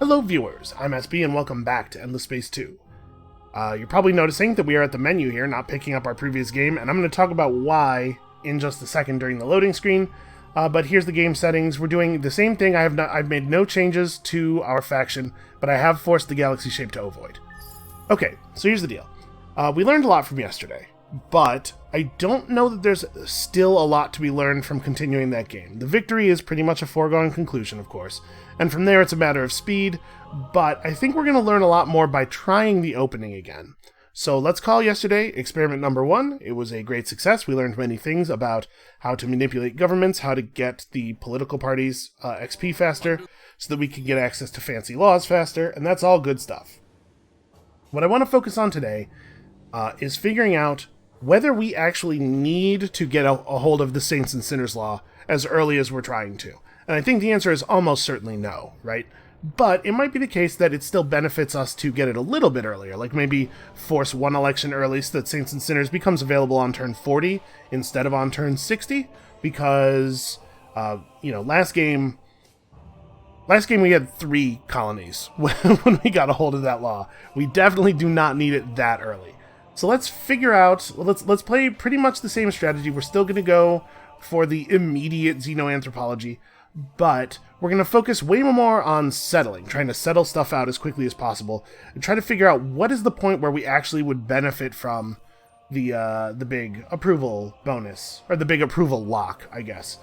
Hello viewers, I'm SB and welcome back to Endless Space 2. You're probably noticing that we are at the menu here, not picking up our previous game, and I'm going to talk about why in just a second during the loading screen. But here's the game settings. We're doing the same thing. I've made no changes to our faction, but I have forced the galaxy shape to ovoid. Okay, so here's the deal. We learned a lot from yesterday, but I don't know that there's still a lot to be learned from continuing that game. The victory is pretty much a foregone conclusion, of course, and from there it's a matter of speed, but I think we're going to learn a lot more by trying the opening again. So let's call yesterday experiment number 1. It was a great success. We learned many things about how to manipulate governments, how to get the political parties XP faster, so that we can get access to fancy laws faster, and that's all good stuff. What I want to focus on today is figuring out whether we actually need to get a hold of the Saints and Sinners Law as early as we're trying to. And I think the answer is almost certainly no, right? But it might be the case that it still benefits us to get it a little bit earlier, like maybe force one election early so that Saints and Sinners becomes available on turn 40 instead of on turn 60, because, last game we had 3 colonies when we got a hold of that law. We definitely do not need it that early. So let's figure out, let's play pretty much the same strategy. We're still going to go for the immediate xenoanthropology, but we're going to focus way more on settling, trying to settle stuff out as quickly as possible, and try to figure out what is the point where we actually would benefit from the big approval bonus, or the big approval lock, I guess.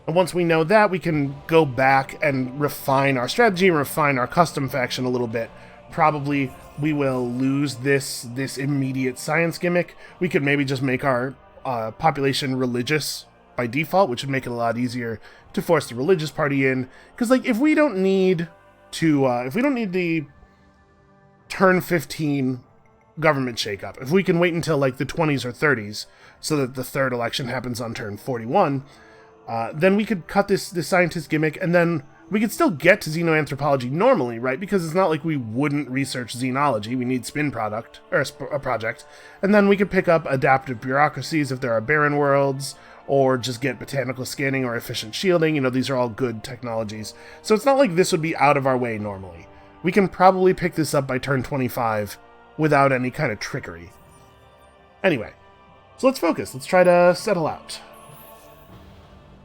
And once we know that, we can go back and refine our strategy and refine our custom faction a little bit. Probably we will lose this immediate science gimmick. We could maybe just make our population religious by default, which would make it a lot easier to force the religious party in. Because if we don't need the turn 15 government shakeup, if we can wait until the 20s or 30s so that the third election happens on turn 41, then we could cut this scientist gimmick, and then we could still get to xenoanthropology normally, right? Because it's not like we wouldn't research xenology. We need a project. And then we could pick up adaptive bureaucracies if there are barren worlds, or just get botanical scanning or efficient shielding. These are all good technologies. So it's not like this would be out of our way normally. We can probably pick this up by turn 25 without any kind of trickery. Anyway, so let's focus. Let's try to settle out.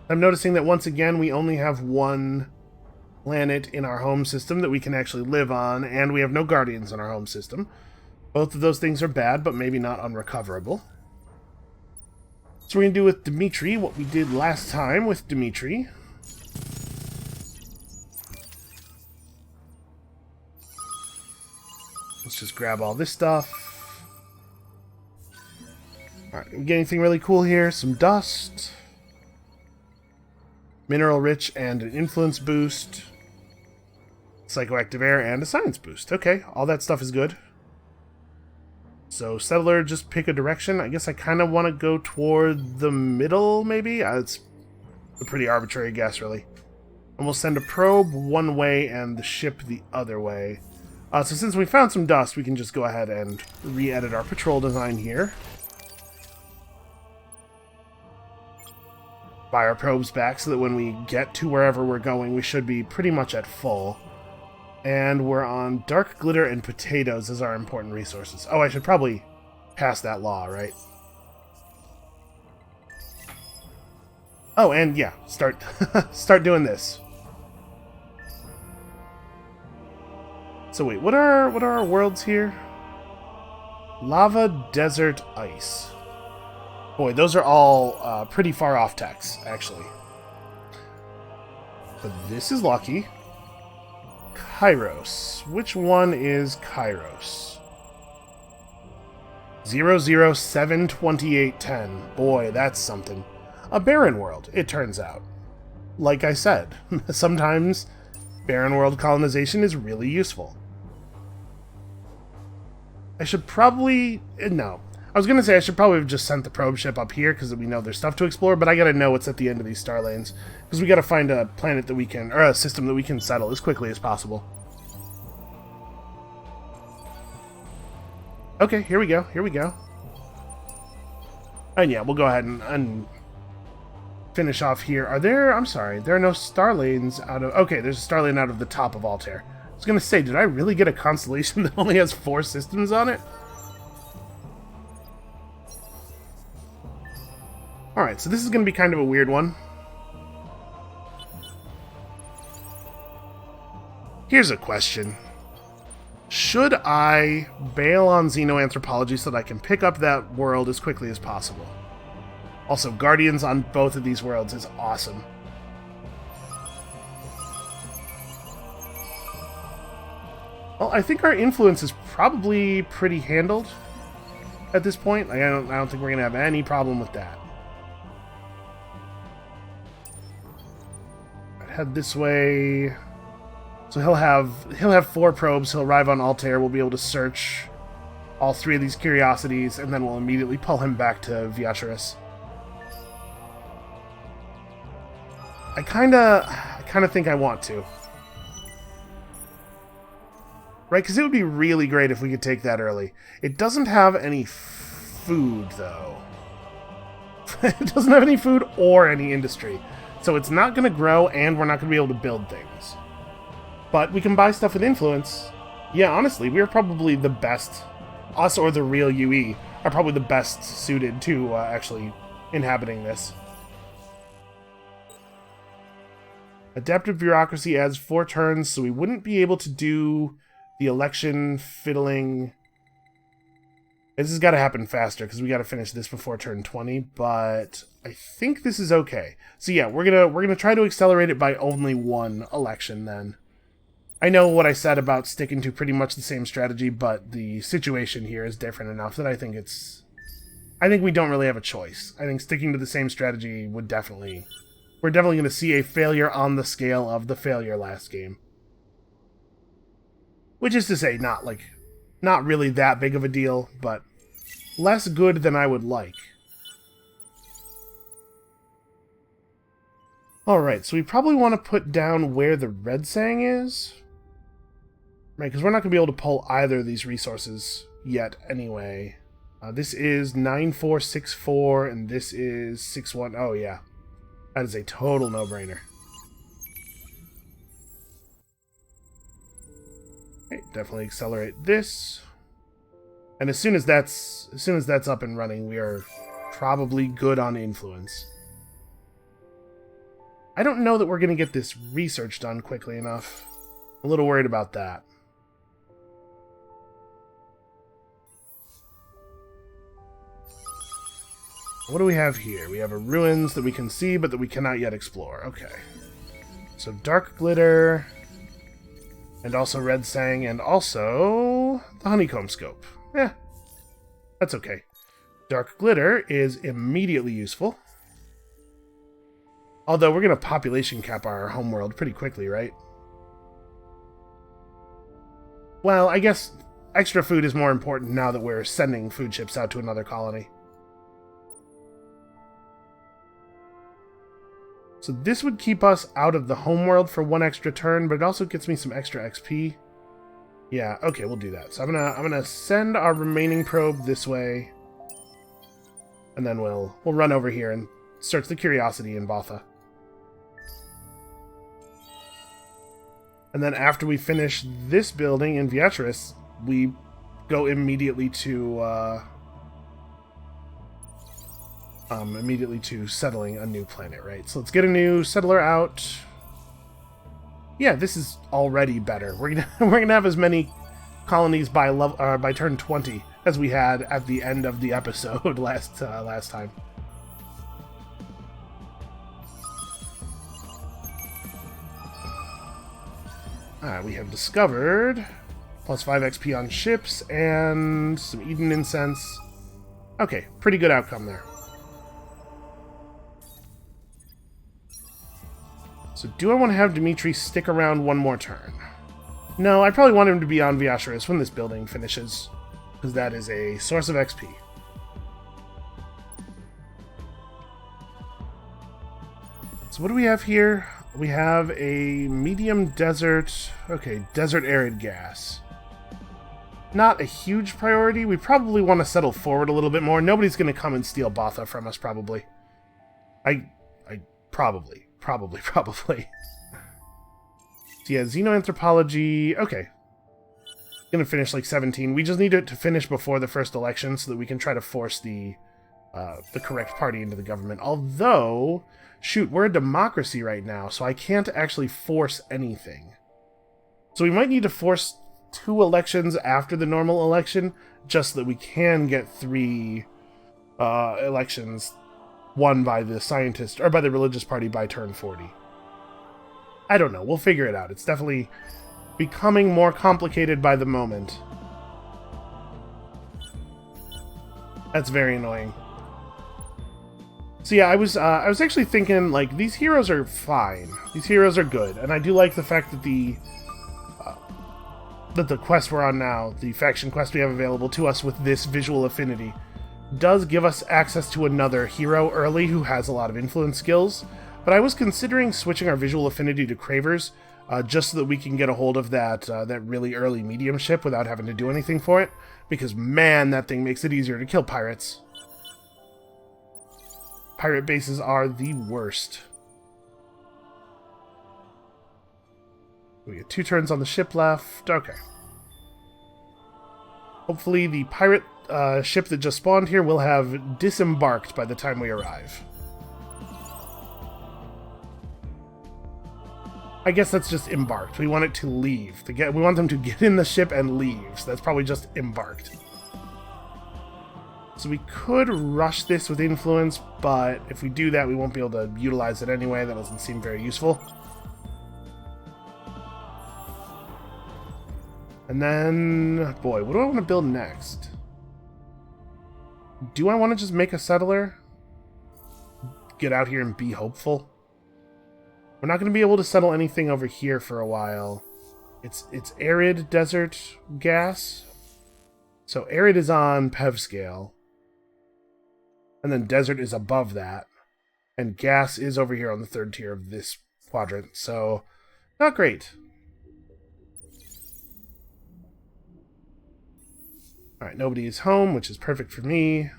I'm noticing that once again we only have one planet in our home system that we can actually live on, and we have no guardians in our home system. Both of those things are bad, but maybe not unrecoverable. So we're going to do with Dimitri what we did last time with Dimitri. Let's just grab all this stuff. Alright, we get anything really cool here? Some dust. Mineral rich and an influence boost. Psychoactive air and a science boost. Okay, all that stuff is good. So, settler, just pick a direction. I guess I kind of want to go toward the middle, maybe? It's a pretty arbitrary guess, really. And we'll send a probe one way and the ship the other way. So since we found some dust, we can just go ahead and re-edit our patrol design here. Buy our probes back so that when we get to wherever we're going, we should be pretty much at full. And we're on dark glitter and potatoes as our important resources. Oh, I should probably pass that law, right? Oh, and yeah, start doing this. So wait, what are our worlds here? Lava, desert, ice. Boy, those are all pretty far off techs, actually. But this is lucky. Kairos. Which one is Kairos? 0072810. Boy, that's something. A barren world, it turns out. Like I said, sometimes barren world colonization is really useful. I should probably... No. I was going to say I should probably have just sent the probe ship up here because we know there's stuff to explore, but I got to know what's at the end of these star lanes because we got to find a planet that we can, or a system that we can settle as quickly as possible. Okay, here we go. And yeah, we'll go ahead and finish off here. Are there... I'm sorry, there are no star lanes out of... Okay, there's a star lane out of the top of Altair. was gonna say, did I really get a constellation that only has 4 systems on it? Alright, so this is gonna be kind of a weird one. Here's a question. Should I bail on xenoanthropology so that I can pick up that world as quickly as possible? Also, Guardians on both of these worlds is awesome. Well, I think our influence is probably pretty handled at this point. Like, I don't think we're gonna have any problem with that. I'd head this way. So he'll have 4 probes. He'll arrive on Altair. We'll be able to search all 3 of these curiosities, and then we'll immediately pull him back to Viacherus. I kinda think I want to. Right, because it would be really great if we could take that early. It doesn't have any food, though. It doesn't have any food or any industry. So it's not going to grow, and we're not going to be able to build things. But we can buy stuff with influence. Yeah, honestly, we are probably the best. Us or the real UE are probably the best suited to actually inhabiting this. Adaptive bureaucracy adds 4 turns, so we wouldn't be able to do the election fiddling. This has got to happen faster because we got to finish this before turn 20. But I think this is okay. So yeah, we're gonna try to accelerate it by only 1 election then. I know what I said about sticking to pretty much the same strategy, but the situation here is different enough that I think we don't really have a choice. I think sticking to the same strategy would definitely. We're definitely going to see a failure on the scale of the failure last game. Which is to say, not really that big of a deal, but less good than I would like. Alright, so we probably want to put down where the Red Sang is. Right, because we're not going to be able to pull either of these resources yet anyway. This is 9464, and this is 61. Oh, yeah. That is a total no-brainer. Okay, definitely accelerate this. And as soon as that's up and running, we are probably good on influence. I don't know that we're going to get this research done quickly enough. I'm a little worried about that. What do we have here? We have a ruins that we can see, but that we cannot yet explore. Okay. So Dark Glitter, and also Red Sang, and also the Honeycomb Scope. Yeah, that's okay. Dark Glitter is immediately useful. Although we're going to population cap our homeworld pretty quickly, right? Well, I guess extra food is more important now that we're sending food ships out to another colony. So this would keep us out of the homeworld for 1 extra turn, but it also gets me some extra XP. Yeah, okay, we'll do that. So I'm gonna send our remaining probe this way, and then we'll run over here and search the curiosity in Botha. And then after we finish this building in Viacherus, we go immediately to settling a new planet, right? So let's get a new settler out. Yeah, this is already better. We're gonna have as many colonies by turn 20 as we had at the end of the episode last time. We have discovered plus 5 XP on ships and some Eden incense. Okay, pretty good outcome there. So do I want to have Dimitri stick around 1 more turn? No, I probably want him to be on Viacherus when this building finishes, because that is a source of XP. So what do we have here? We have a medium desert, okay, desert arid gas. Not a huge priority. We probably want to settle forward a little bit more. Nobody's going to come and steal Botha from us, probably. Probably. So yeah, xenoanthropology. Okay. Gonna finish like 17. We just need it to finish before the first election so that we can try to force the correct party into the government. Although, shoot, we're a democracy right now, so I can't actually force anything. So we might need to force 2 elections after the normal election, just so that we can get 3 elections won by the scientist, or by the religious party by turn 40. I don't know, we'll figure it out. It's definitely becoming more complicated by the moment. That's very annoying. So yeah, I was actually thinking, like, these heroes are fine. These heroes are good, and I do like the fact that the quest we're on now, the faction quest we have available to us with this visual affinity, does give us access to another hero early who has a lot of influence skills. But I was considering switching our visual affinity to Cravers, just so that we can get a hold of that really early mediumship without having to do anything for it. Because, man, that thing makes it easier to kill pirates. Pirate bases are the worst. We get 2 turns on the ship left. Okay. Hopefully the pirate ship that just spawned here will have disembarked by the time we arrive. I guess that's just embarked. We want it to leave. We want them to get in the ship and leave. So that's probably just embarked. So we could rush this with influence, but if we do that, we won't be able to utilize it anyway. That doesn't seem very useful. And then, boy, what do I want to build next? Do I want to just make a settler? Get out here and be hopeful? We're not going to be able to settle anything over here for a while. It's arid desert gas. So arid is on PEV scale. And then desert is above that. And gas is over here on the 3rd tier of this quadrant. So, not great. Alright, nobody is home, which is perfect for me.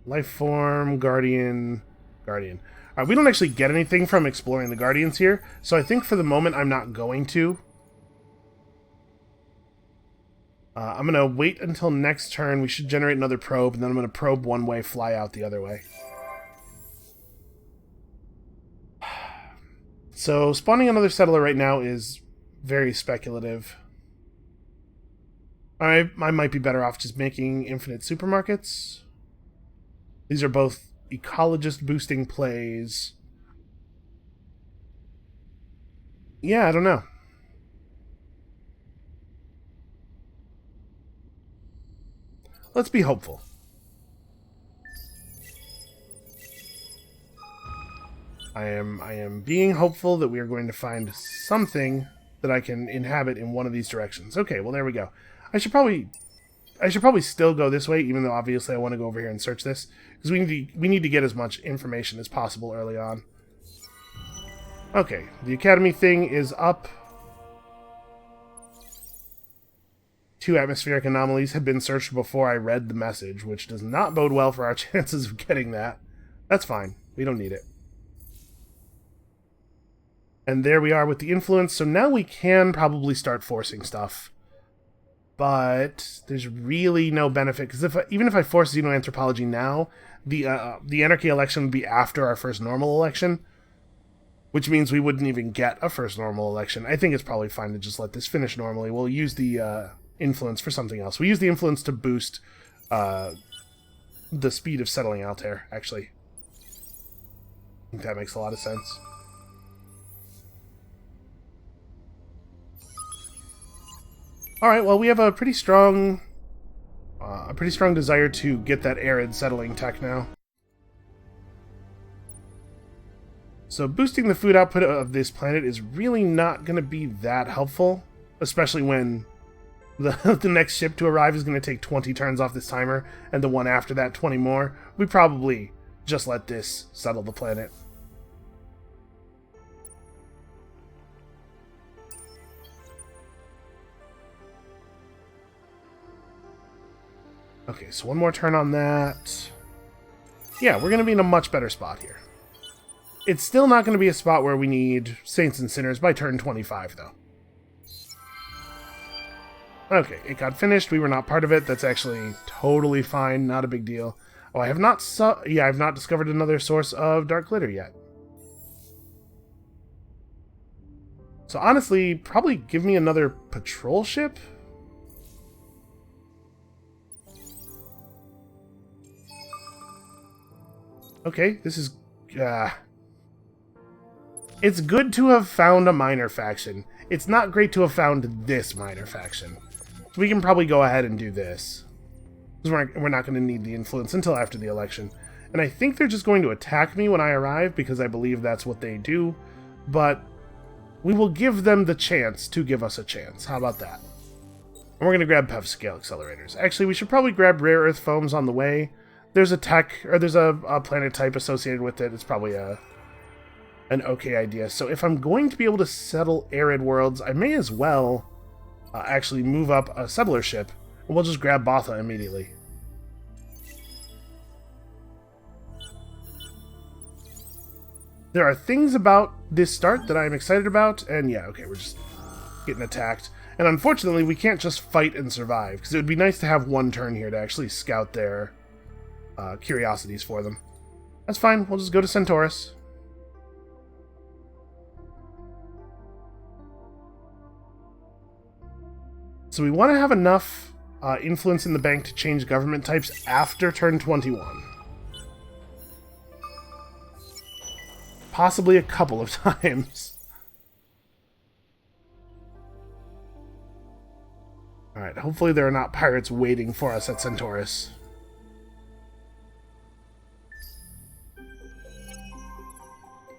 Life form, guardian. We don't actually get anything from exploring the Guardians here, so I think for the moment I'm not going to. I'm going to wait until next turn. We should generate another probe, and then I'm going to probe one way, fly out the other way. So spawning another settler right now is very speculative. I might be better off just making infinite supermarkets. These are both ecologist boosting plays. Yeah, I don't know. Let's be hopeful. I am being hopeful that we are going to find something that I can inhabit in one of these directions. Okay, well there we go. I should probably still go this way, even though obviously I want to go over here and search this, because we need to get as much information as possible early on. Okay, the academy thing is up. 2 atmospheric anomalies had been searched before I read the message, which does not bode well for our chances of getting that. That's fine. We don't need it. And there we are with the influence, so now we can probably start forcing stuff. But there's really no benefit, because even if I force xenoanthropology now, the anarchy election would be after our first normal election, which means we wouldn't even get a first normal election. I think it's probably fine to just let this finish normally. We'll use the influence for something else. We use the influence to boost the speed of settling Altair, actually. I think that makes a lot of sense. Alright, well, we have a pretty strong desire to get that arid settling tech now. So boosting the food output of this planet is really not going to be that helpful, especially when the next ship to arrive is going to take 20 turns off this timer, and the one after that 20 more. We probably just let this settle the planet. Okay, so one more turn on that. Yeah, we're going to be in a much better spot here. It's still not going to be a spot where we need Saints and Sinners by turn 25, though. Okay, it got finished. We were not part of it. That's actually totally fine. Not a big deal. Oh, I have not I've not discovered another source of dark glitter yet. So honestly, probably give me another patrol ship? Okay, this is... It's good to have found a minor faction. It's not great to have found this minor faction. So we can probably go ahead and do this. Because we're not going to need the influence until after the election. And I think they're just going to attack me when I arrive, because I believe that's what they do. But we will give them the chance to give us a chance. How about that? And we're going to grab PEV scale accelerators. Actually, we should probably grab rare earth foams on the way. There's a there's a planet type associated with it. It's probably an okay idea. So if I'm going to be able to settle arid worlds, I may as well actually move up a settler ship, and we'll just grab Botha immediately. There are things about this start that I'm excited about, and yeah, okay, we're just getting attacked. And unfortunately, we can't just fight and survive, because it would be nice to have one turn here to actually scout their curiosities for them. That's fine, we'll just go to Centaurus. So we want to have enough influence in the bank to change government types after turn 21. Possibly a couple of times. Alright, hopefully there are not pirates waiting for us at Centaurus.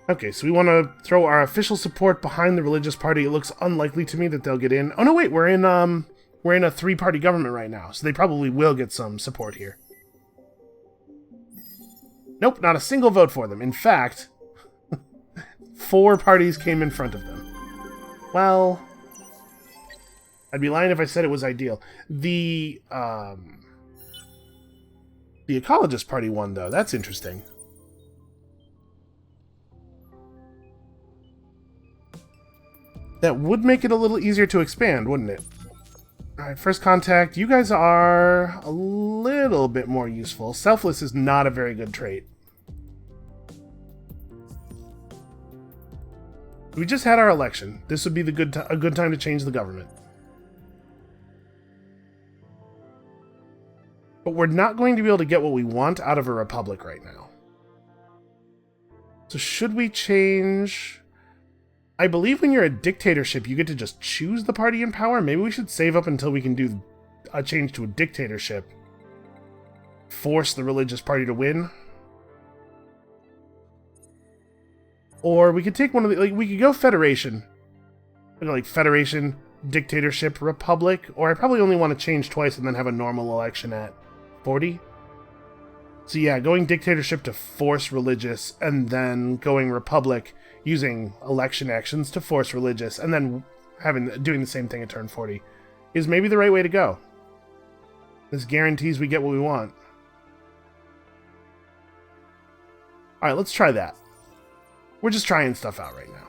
Okay, so we want to throw our official support behind the religious party. It looks unlikely to me that they'll get in. Oh no, wait, we're in a three-party government right now, so they probably will get some support here. Nope, not a single vote for them. In fact, 4 parties came in front of them. Well, I'd be lying if I said it was ideal. The Ecologist Party won, though. That's interesting. That would make it a little easier to expand, wouldn't it? Alright, first contact. You guys are a little bit more useful. Selfless is not a very good trait. We just had our election. This would be a good time to change the government. But we're not going to be able to get what we want out of a republic right now. So should we change... I believe when you're a dictatorship, you get to just choose the party in power. Maybe we should save up until we can do a change to a dictatorship. Force the religious party to win. Or we could take one of the... Like, we could go Federation. Like, Federation, Dictatorship, Republic. Or I probably only want to change twice and then have a normal election at 40. So yeah, going Dictatorship to force Religious, and then going Republic, using election actions to force Religious, and then doing the same thing at turn 40, is maybe the right way to go. This guarantees we get what we want. Alright, let's try that. We're just trying stuff out right now.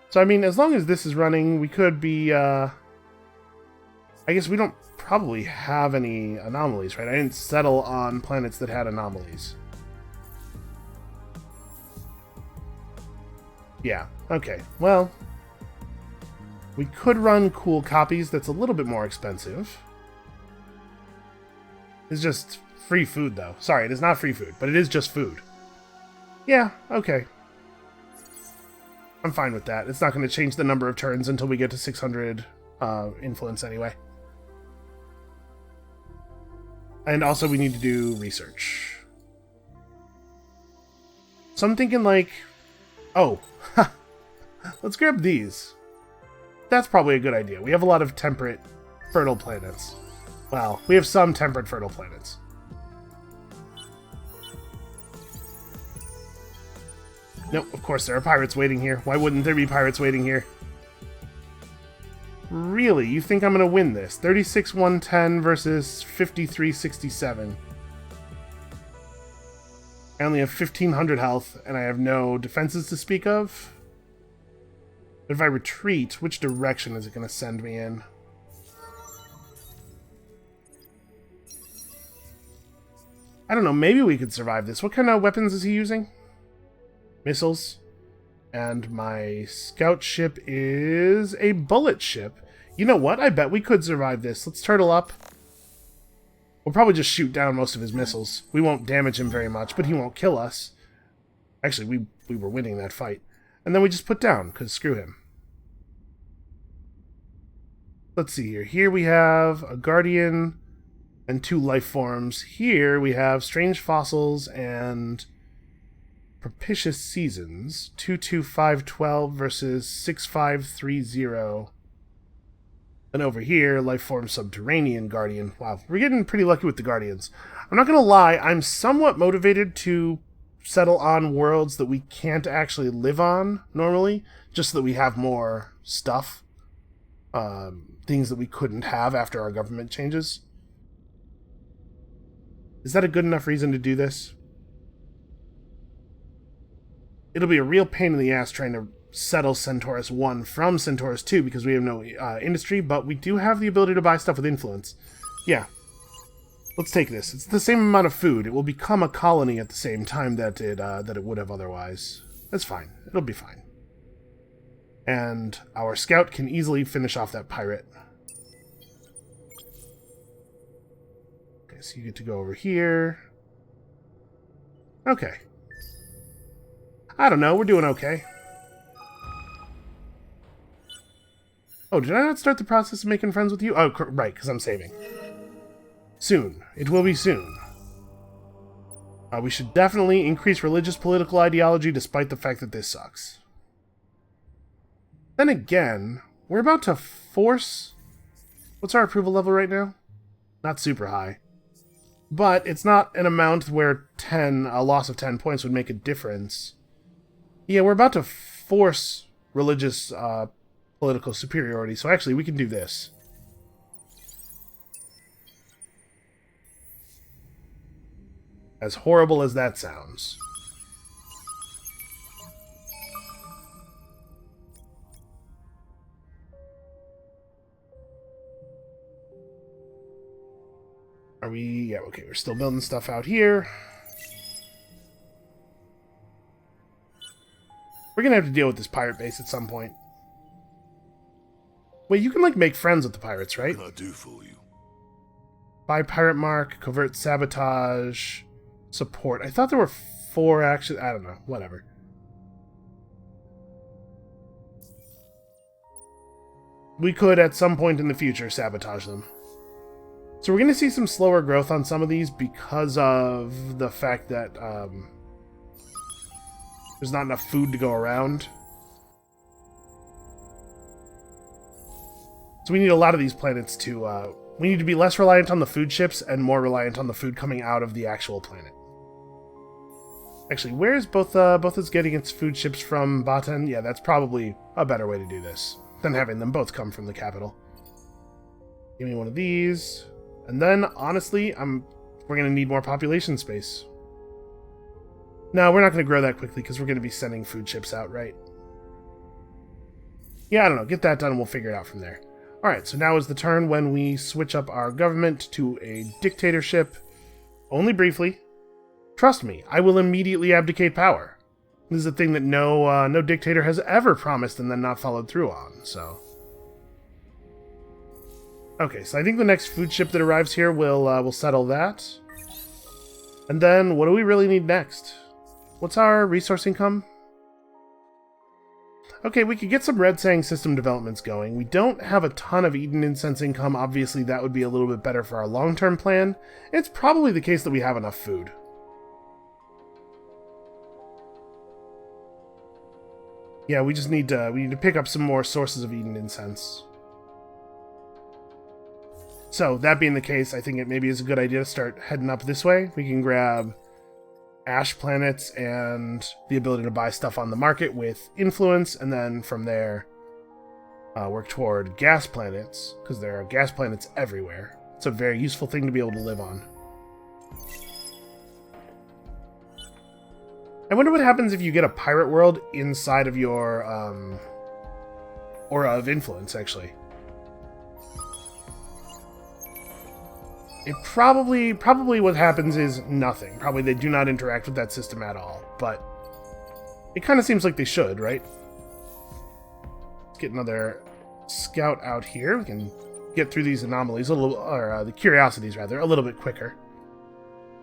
So, I mean, as long as this is running, we could be, I guess we don't probably have any anomalies, right? I didn't settle on planets that had anomalies. Yeah, okay. Well, we could run cool copies. That's a little bit more expensive. It's just free food, though. Sorry, it is not free food, but it is just food. Yeah, okay. I'm fine with that. It's not going to change the number of turns until we get to 600 influence anyway. And also we need to do research. So I'm thinking like... Oh, let's grab these. That's probably a good idea. We have a lot of temperate, fertile planets. Well, we have some temperate, fertile planets. Nope, of course there are pirates waiting here. Why wouldn't there be pirates waiting here? Really? You think I'm going to win this? 36-110 versus 53-67. I only have 1,500 health, and I have no defenses to speak of. But if I retreat, which direction is it going to send me in? I don't know, maybe we could survive this. What kind of weapons is he using? Missiles. And my scout ship is a bullet ship. You know what? I bet we could survive this. Let's turtle up. We'll probably just shoot down most of his missiles. We won't damage him very much, but he won't kill us. Actually, we were winning that fight. And then we just put down, because screw him. Let's see here. Here we have a Guardian and 2 life forms. Here we have Strange Fossils and Propitious Seasons. 22512 versus 6530. And over here, life form Subterranean Guardian. Wow, we're getting pretty lucky with the Guardians. I'm not going to lie, I'm somewhat motivated to settle on worlds that we can't actually live on normally, just so that we have more stuff. Things that we couldn't have after our government changes. Is that a good enough reason to do this? It'll be a real pain in the ass trying to settle Centaurus 1 from Centaurus 2 because we have no industry, but we do have the ability to buy stuff with influence. Yeah. Let's take this. It's the same amount of food. It will become a colony at the same time that it would have otherwise. That's fine. It'll be fine. And our scout can easily finish off that pirate. Okay, so you get to go over here. Okay. I don't know. We're doing okay. Oh, did I not start the process of making friends with you? Oh, right, because I'm saving. Soon. It will be soon. We should definitely increase religious political ideology despite the fact that this sucks. Then again, we're about to force... What's our approval level right now? Not super high. But it's not an amount where a loss of 10 points would make a difference. Yeah, we're about to force religious political superiority, so actually we can do this. As horrible as that sounds. Are we... Yeah, okay, we're still building stuff out here. We're gonna have to deal with this pirate base at some point. Wait, you can, like, make friends with the pirates, right? What can I do for you? Buy pirate mark, covert sabotage, support. I thought there were 4 actually. I don't know. Whatever. We could, at some point in the future, sabotage them. So we're going to see some slower growth on some of these because of the fact that there's not enough food to go around. So we need a lot of these planets to... we need to be less reliant on the food ships and more reliant on the food coming out of the actual planet. Actually, where is both is getting its food ships from Baten? Yeah, that's probably a better way to do this than having them both come from the capital. Give me one of these. And then, honestly, we're going to need more population space. No, we're not going to grow that quickly because we're going to be sending food ships out, right? Yeah, I don't know. Get that done and we'll figure it out from there. Alright, so now is the turn when we switch up our government to a dictatorship. Only briefly. Trust me, I will immediately abdicate power. This is a thing that no dictator has ever promised and then not followed through on, so... Okay, so I think the next food ship that arrives here will settle that. And then, what do we really need next? What's our resource income? Okay, we could get some Red Sang system developments going. We don't have a ton of Eden Incense income. Obviously, that would be a little bit better for our long-term plan. It's probably the case that we have enough food. Yeah, we just need to pick up some more sources of Eden Incense. So, that being the case, I think it maybe is a good idea to start heading up this way. We can grab ash planets and the ability to buy stuff on the market with influence, and then from there work toward gas planets, because there are gas planets everywhere. It's a very useful thing to be able to live on. I wonder what happens if you get a pirate world inside of your aura of influence, actually. It probably what happens is nothing. Probably they do not interact with that system at all, but it kind of seems like they should, right? Let's get another scout out here. We can get through these anomalies a little, or the curiosities rather, a little bit quicker.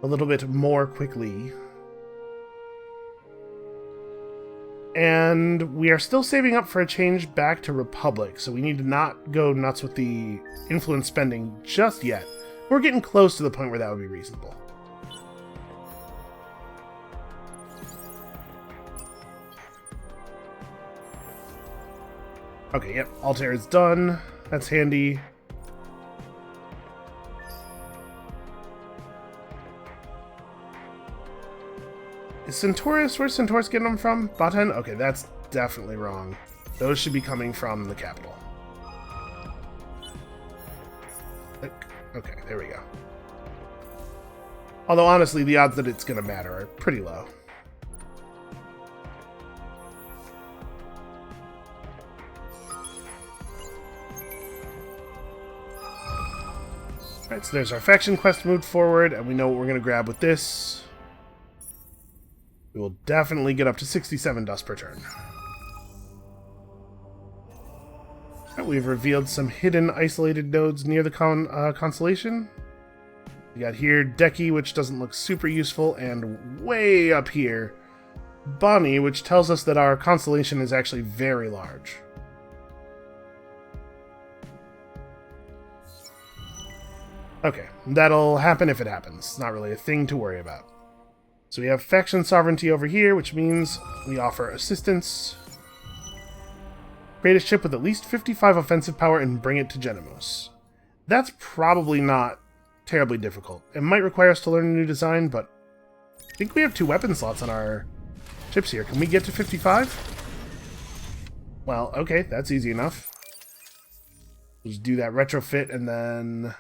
A little bit more quickly. And we are still saving up for a change back to Republic, so we need to not go nuts with the influence spending just yet. We're getting close to the point where that would be reasonable. Okay, yep, Altair is done. That's handy. Is Centaurus, where's Centaurus getting them from? Baten? Okay, that's definitely wrong. Those should be coming from the capital. Okay, there we go. Although, honestly, the odds that it's going to matter are pretty low. Alright, so there's our faction quest moved forward, and we know what we're going to grab with this. We will definitely get up to 67 dust per turn. We've revealed some hidden isolated nodes near the constellation. We got here Deki, which doesn't look super useful, and way up here, Bonnie, which tells us that our constellation is actually very large. Okay, that'll happen if it happens. It's not really a thing to worry about. So we have faction sovereignty over here, which means we offer assistance. Create a ship with at least 55 offensive power and bring it to Genomos. That's probably not terribly difficult. It might require us to learn a new design, but I think we have 2 weapon slots on our ships here. Can we get to 55? Well, okay, that's easy enough. Just do that retrofit and then...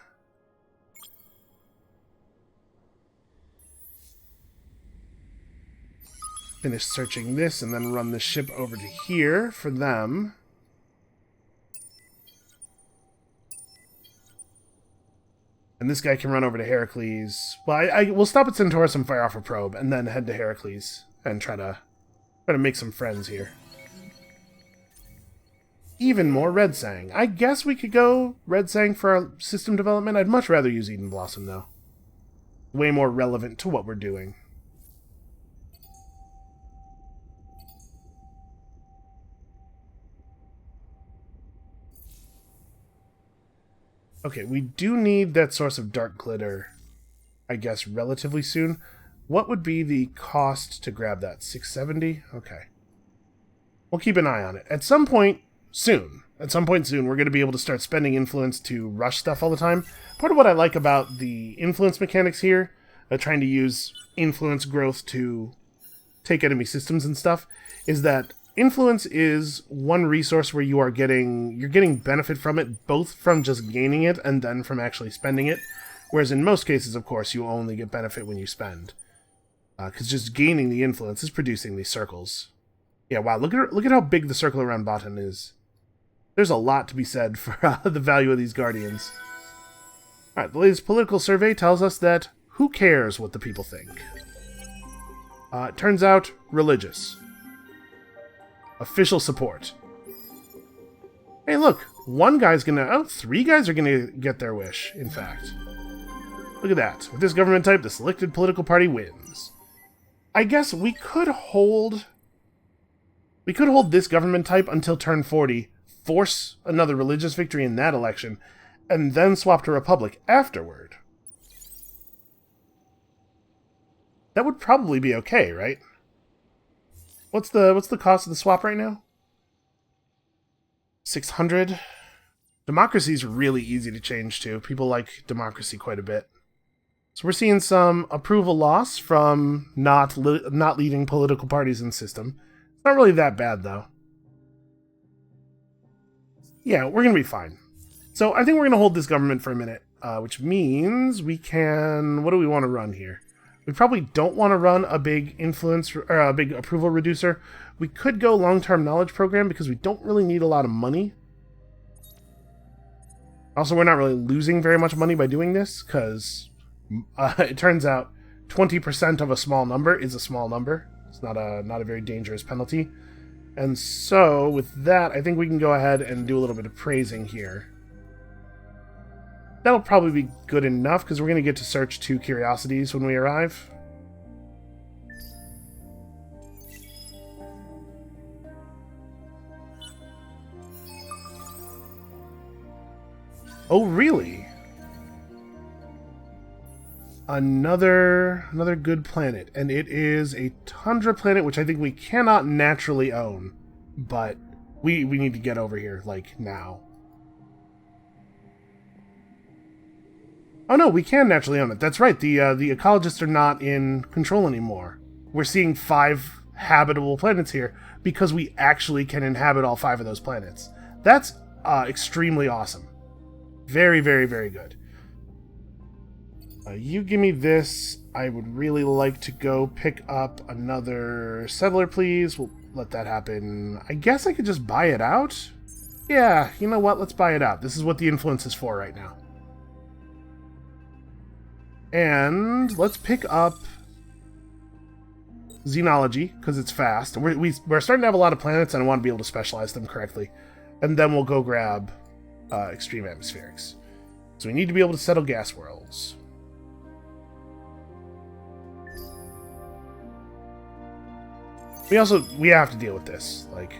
finish searching this and then run the ship over to here for them. And this guy can run over to Heracles. Well, we'll stop at Centaurus and fire off a probe, and then head to Heracles and try to make some friends here. Even more Red Sang. I guess we could go Red Sang for our system development. I'd much rather use Eden Blossom, though. Way more relevant to what we're doing. Okay, we do need that source of dark glitter, I guess, relatively soon. What would be the cost to grab that? 670? Okay. We'll keep an eye on it. At some point soon, we're going to be able to start spending influence to rush stuff all the time. Part of what I like about the influence mechanics here, trying to use influence growth to take enemy systems and stuff, is that influence is one resource where you're getting benefit from it, both from just gaining it and then from actually spending it. Whereas in most cases, of course, you only get benefit when you spend. Because just gaining the influence is producing these circles. Yeah, wow, look at how big the circle around Baten is. There's a lot to be said for the value of these Guardians. Alright, the latest political survey tells us that who cares what the people think? It turns out, religious. Official support. Hey, look, three guys are gonna get their wish, in fact. Look at that. With this government type, the selected political party wins. I guess we could hold this government type until turn 40, force another religious victory in that election, and then swap to Republic afterward. That would probably be okay, right? What's the cost of the swap right now? 600. Democracy's really easy to change to. People like democracy quite a bit. So we're seeing some approval loss from not leading political parties in the system. It's not really that bad, though. Yeah, we're going to be fine. So I think we're going to hold this government for a minute, which means we can... What do we want to run here? We probably don't want to run a big influence or a big approval reducer. We could go long-term knowledge program because we don't really need a lot of money. Also, we're not really losing very much money by doing this, because it turns out 20% of a small number is a small number. It's not a very dangerous penalty. And so, with that, I think we can go ahead and do a little bit of praising here. That'll probably be good enough, because we're going to get to search 2 curiosities when we arrive. Oh, really? Another good planet, and it is a tundra planet, which I think we cannot naturally own, but we need to get over here, like, now. Oh no, we can naturally own it. That's right, the ecologists are not in control anymore. We're seeing 5 habitable planets here, because we actually can inhabit all 5 of those planets. That's extremely awesome. Very, very, very good. You give me this. I would really like to go pick up another settler, please. We'll let that happen. I guess I could just buy it out? Yeah, you know what? Let's buy it out. This is what the influence is for right now. And let's pick up Xenology, because it's fast. We're starting to have a lot of planets, and I want to be able to specialize them correctly. And then we'll go grab extreme atmospherics. So we need to be able to settle gas worlds. We have to deal with this. Like,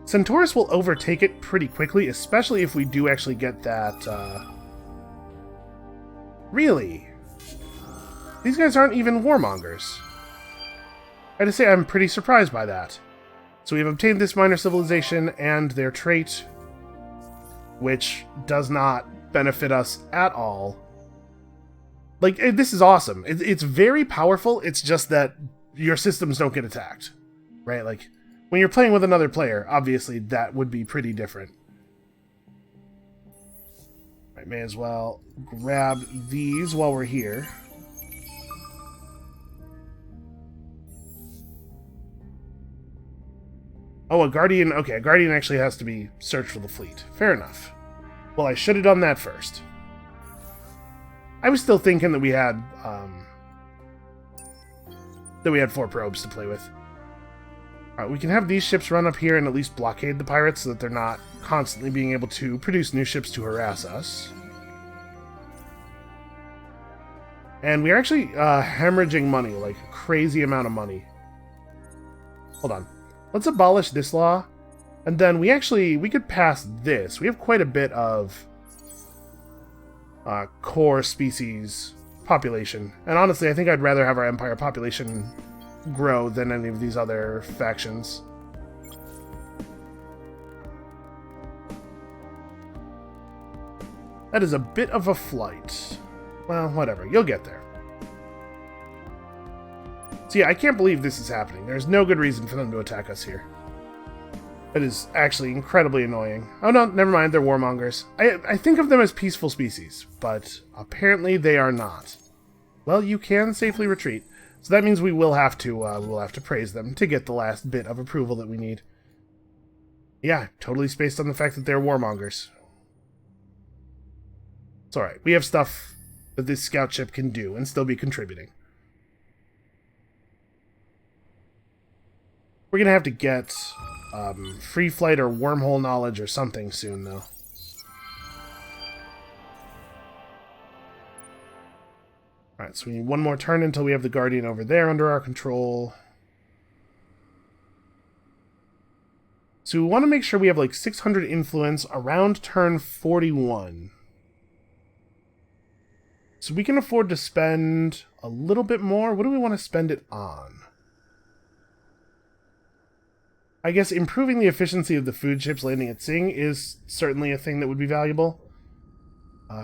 Centaurus will overtake it pretty quickly, especially if we do actually get that, Really? These guys aren't even warmongers. I have to say, I'm pretty surprised by that. So we've obtained this minor civilization and their trait, which does not benefit us at all. Like, this is awesome. It's very powerful, it's just that your systems don't get attacked, right? Like, when you're playing with another player, obviously that would be pretty different. I may as well grab these while we're here. Oh, a Guardian. Okay, a Guardian actually has to be searched for the fleet. Fair enough. Well, I should have done that first. I was still thinking that we had 4 probes to play with. Alright, we can have these ships run up here and at least blockade the pirates so that they're not constantly being able to produce new ships to harass us. And we're actually hemorrhaging money, like a crazy amount of money. Hold on. Let's abolish this law, and then we could pass this. We have quite a bit of core species population. And honestly, I think I'd rather have our empire population grow than any of these other factions. That is a bit of a flight. Well, whatever. You'll get there. So yeah, I can't believe this is happening. There's no good reason for them to attack us here. That is actually incredibly annoying. Oh no, never mind, they're warmongers. I think of them as peaceful species, but apparently they are not. Well, you can safely retreat, so that means we will have to praise them to get the last bit of approval that we need. Yeah, totally spaced on the fact that they're warmongers. It's alright, we have stuff that this scout ship can do and still be contributing. We're gonna have to get free flight or wormhole knowledge or something soon, though. Alright, so we need one more turn until we have the Guardian over there under our control. So we want to make sure we have like 600 influence around turn 41. So we can afford to spend a little bit more. What do we want to spend it on? I guess improving the efficiency of the food ships landing at Sing is certainly a thing that would be valuable.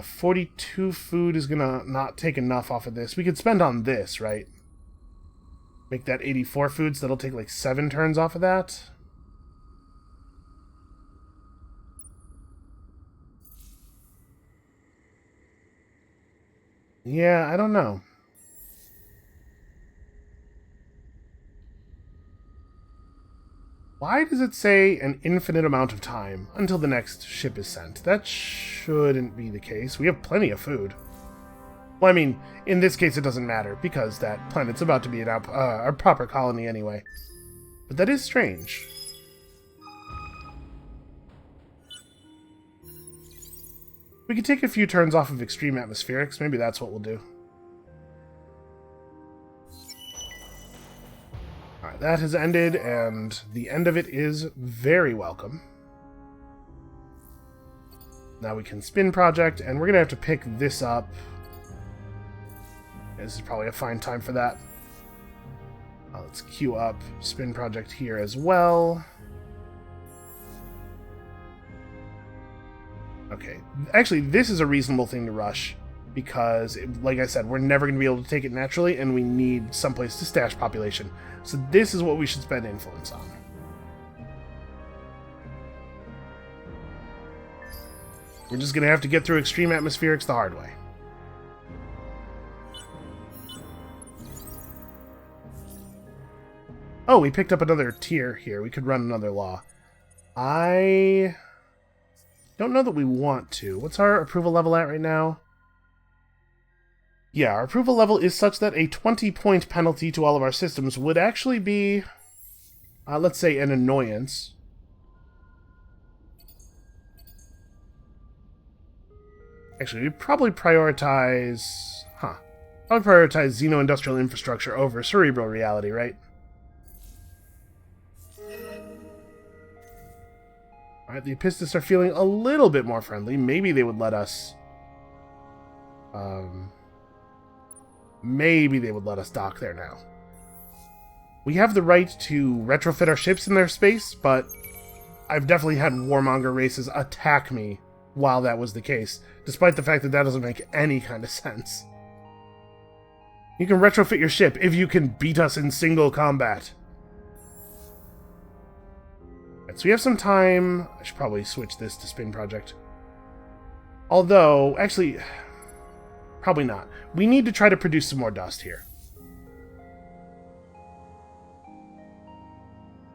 42 food is gonna not take enough off of this. We could spend on this, right? Make that 84 food, so that'll take like 7 turns off of that. Yeah, I don't know. Why does it say an infinite amount of time until the next ship is sent? That shouldn't be the case. We have plenty of food. Well, I mean, in this case it doesn't matter, because that planet's about to be a proper colony anyway. But that is strange. We could take a few turns off of extreme atmospherics. Maybe that's what we'll do. Alright, that has ended, and the end of it is very welcome. Now we can spin project, and we're going to have to pick this up. This is probably a fine time for that. Let's queue up spin project here as well. Okay, actually this is a reasonable thing to rush, because, like I said, we're never going to be able to take it naturally, and we need someplace to stash population. So this is what we should spend influence on. We're just going to have to get through extreme atmospherics the hard way. Oh, we picked up another tier here. We could run another law. I don't know that we want to. What's our approval level at right now? Yeah, our approval level is such that a 20-point penalty to all of our systems would actually be, let's say, an annoyance. Actually, we'd probably prioritize... Probably prioritize Xeno-Industrial Infrastructure over Cerebral Reality, right? Alright, the Epistis are feeling a little bit more friendly. Maybe they would let us... Maybe they would let us dock there now. We have the right to retrofit our ships in their space, but I've definitely had warmonger races attack me while that was the case, despite the fact that that doesn't make any kind of sense. You can retrofit your ship if you can beat us in single combat. Right, so we have some time. I should probably switch this to spin project. Although, actually... Probably not. We need to try to produce some more dust here.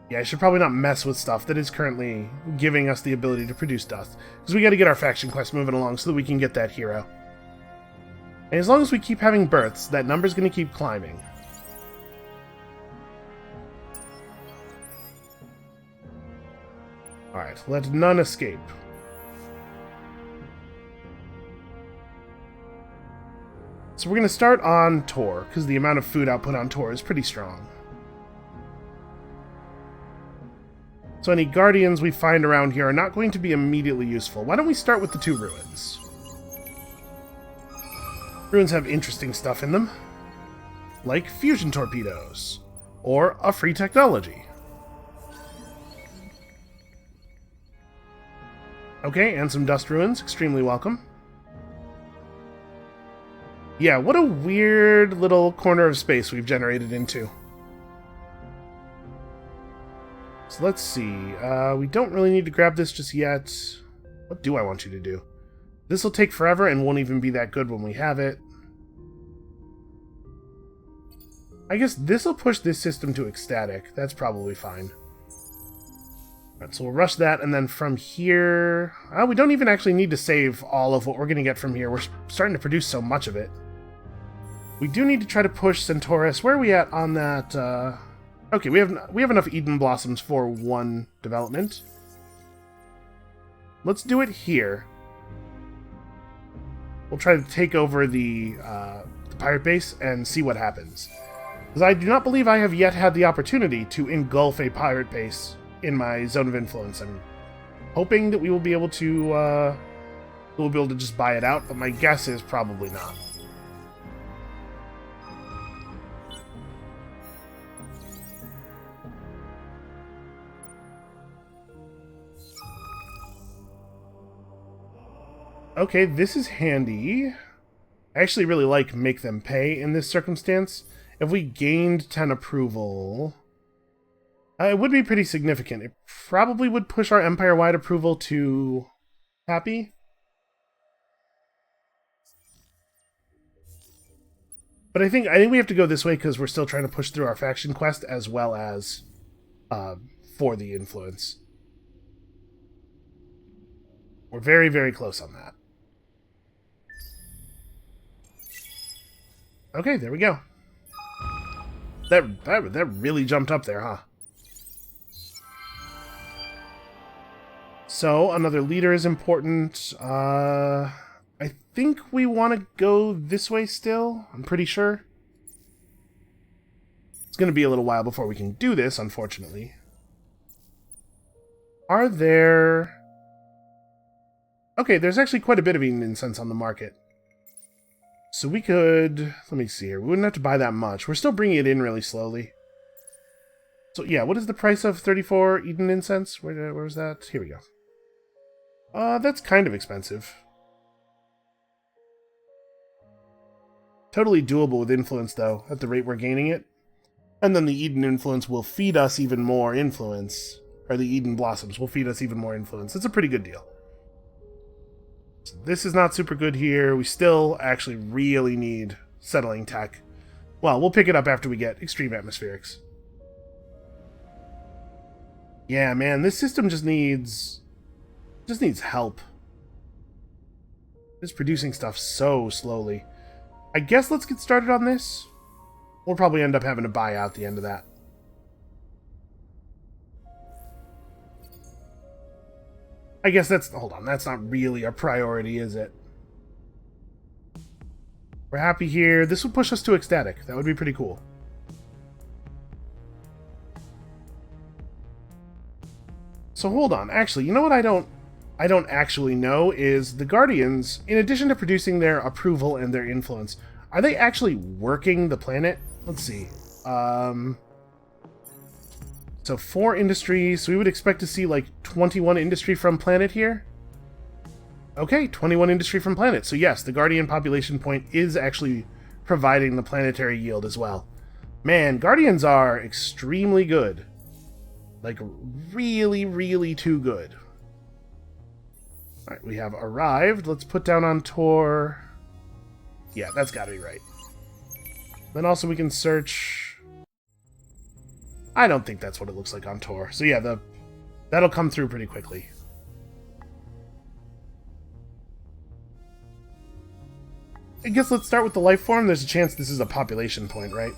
Yeah, I should probably not mess with stuff that is currently giving us the ability to produce dust. Because we got to get our faction quest moving along so that we can get that hero. And as long as we keep having births, that number's going to keep climbing. Alright, let none escape. So we're going to start on Tor, because the amount of food output on Tor is pretty strong. So any Guardians we find around here are not going to be immediately useful. Why don't we start with the 2 Ruins? Ruins have interesting stuff in them, like fusion torpedoes, or a free technology. Okay, and some dust ruins, extremely welcome. Yeah, what a weird little corner of space we've generated into. So let's see. We don't really need to grab this just yet. What do I want you to do? This will take forever and won't even be that good when we have it. I guess this will push this system to ecstatic. That's probably fine. Alright, so we'll rush that, and then from here... we don't even actually need to save all of what we're going to get from here. We're starting to produce so much of it. We do need to try to push Centaurus. Where are we at on that? Okay, we have enough Eden Blossoms for 1 development. Let's do it here. We'll try to take over the pirate base and see what happens. Because I do not believe I have yet had the opportunity to engulf a pirate base in my zone of influence. I'm hoping that we will be able to just buy it out, but my guess is probably not. Okay, this is handy. I actually really like make them pay in this circumstance. If we gained 10 approval, it would be pretty significant. It probably would push our empire-wide approval to happy. But I think we have to go this way because we're still trying to push through our faction quest as well as for the influence. We're very, very close on that. Okay, there we go. That really jumped up there, huh? So, another leader is important. I think we want to go this way still. I'm pretty sure. It's going to be a little while before we can do this, unfortunately. Are there... Okay, there's actually quite a bit of Eden incense on the market. So we could... Let me see here. We wouldn't have to buy that much. We're still bringing it in really slowly. So yeah, what is the price of 34 Eden incense? Where's that? Here we go. That's kind of expensive. Totally doable with influence, though, at the rate we're gaining it. And then the Eden influence will feed us even more influence. Or the Eden blossoms will feed us even more influence. It's a pretty good deal. So this is not super good here. We still actually really need settling tech. Well, we'll pick it up after we get extreme atmospherics. Yeah, man, this system just needs help. It's producing stuff so slowly. I guess let's get started on this. We'll probably end up having to buy out the end of that. I guess that's... Hold on, that's not really a priority, is it? We're happy here. This would push us to ecstatic. That would be pretty cool. So hold on. Actually, you know what I don't actually know is the Guardians, in addition to producing their approval and their influence, are they actually working the planet? Let's see. So 4 industries. So we would expect to see like 21 industry from planet here. Okay, 21 industry from planet. So yes, the Guardian population point is actually providing the planetary yield as well. Man, Guardians are extremely good. Like, really, really too good. Alright, we have arrived. Let's put down on tour. Yeah, that's gotta be right. Then also we can search... I don't think that's what it looks like on tour. So yeah, that'll come through pretty quickly. I guess let's start with the life form. There's a chance this is a population point, right?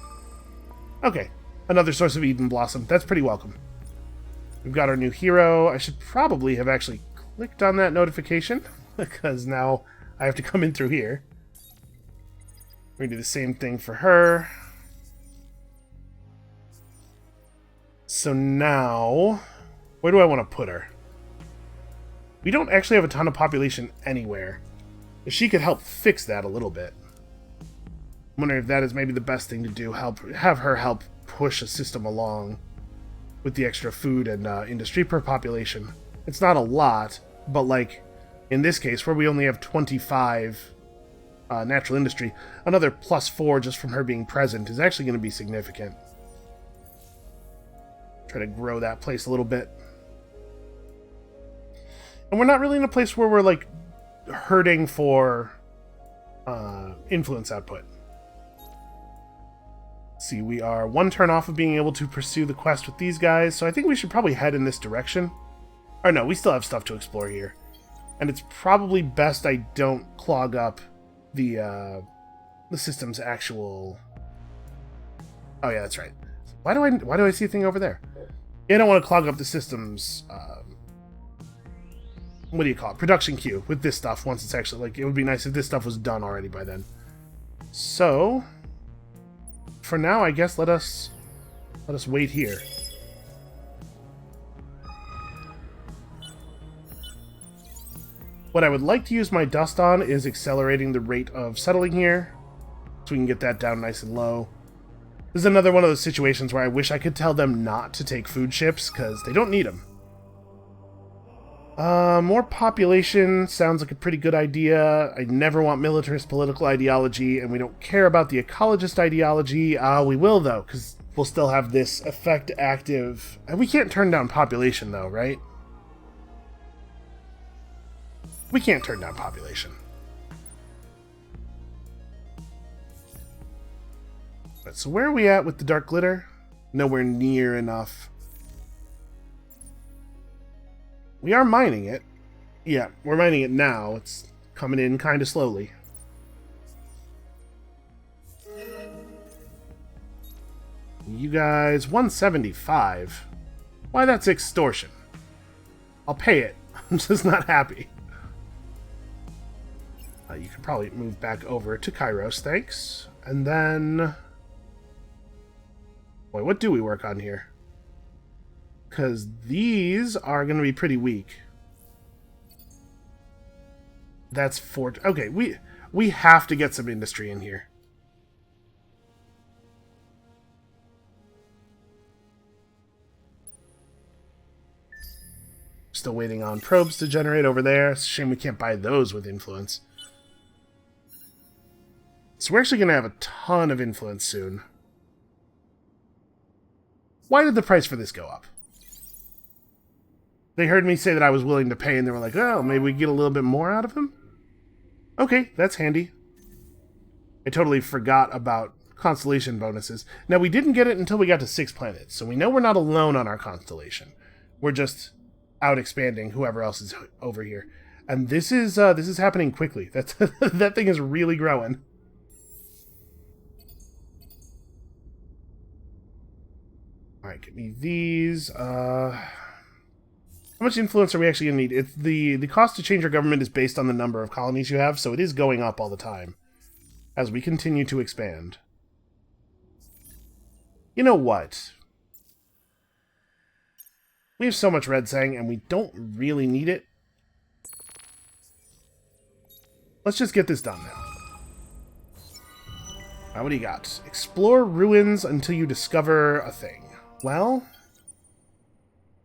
Okay, another source of Eden Blossom. That's pretty welcome. We've got our new hero. I should probably have actually clicked on that notification, because now I have to come in through here. We're going to do the same thing for her. So now, where do I want to put her? We don't actually have a ton of population anywhere. If she could help fix that a little bit. I'm wondering if that is maybe the best thing to do. Have her help push a system along with the extra food and industry per population. It's not a lot, but like in this case, where we only have 25 natural industry, another +4 just from her being present is actually going to be significant. Try to grow that place a little bit. And we're not really in a place where we're like hurting for influence output. Let's see, we are 1 turn off of being able to pursue the quest with these guys, so I think we should probably head in this direction. Or no, we still have stuff to explore here. And it's probably best I don't clog up the system's actual... Oh yeah, that's right. Why do I see a thing over there? I don't want to clog up the system's what do you call it? Production queue with this stuff once it's actually, like, it would be nice if this stuff was done already by then. So for now, I guess let us wait here. What I would like to use my dust on is accelerating the rate of settling here, so we can get that down nice and low. This is another one of those situations where I wish I could tell them not to take food ships, because they don't need them. More population sounds like a pretty good idea. I never want militarist political ideology, and we don't care about the ecologist ideology. We will, though, because we'll still have this effect active. And we can't turn down population, though, right? We can't turn down population. Right, so where are we at with the dark glitter? Nowhere near enough. We are mining it. Yeah, we're mining it now. It's coming in kind of slowly. You guys, 175. Why, that's extortion. I'll pay it. I'm just not happy. You could probably move back over to Kairos, thanks. And then... Boy, what do we work on here? Because these are going to be pretty weak. That's four... Okay, we have to get some industry in here. Still waiting on probes to generate over there. It's a shame we can't buy those with influence. So we're actually going to have a ton of influence soon. Why did the price for this go up? They heard me say that I was willing to pay, and they were like, oh, maybe we can get a little bit more out of him? Okay, that's handy. I totally forgot about constellation bonuses. Now, we didn't get it until we got to 6 planets, so we know we're not alone on our constellation. We're just out expanding whoever else is over here. And this is happening quickly. That's that thing is really growing. Alright, give me these. How much influence are we actually going to need? It's the cost to change your government is based on the number of colonies you have, so it is going up all the time as we continue to expand. You know what? We have so much red sang, and we don't really need it. Let's just get this done now. What do you got? Explore ruins until you discover a thing. Well,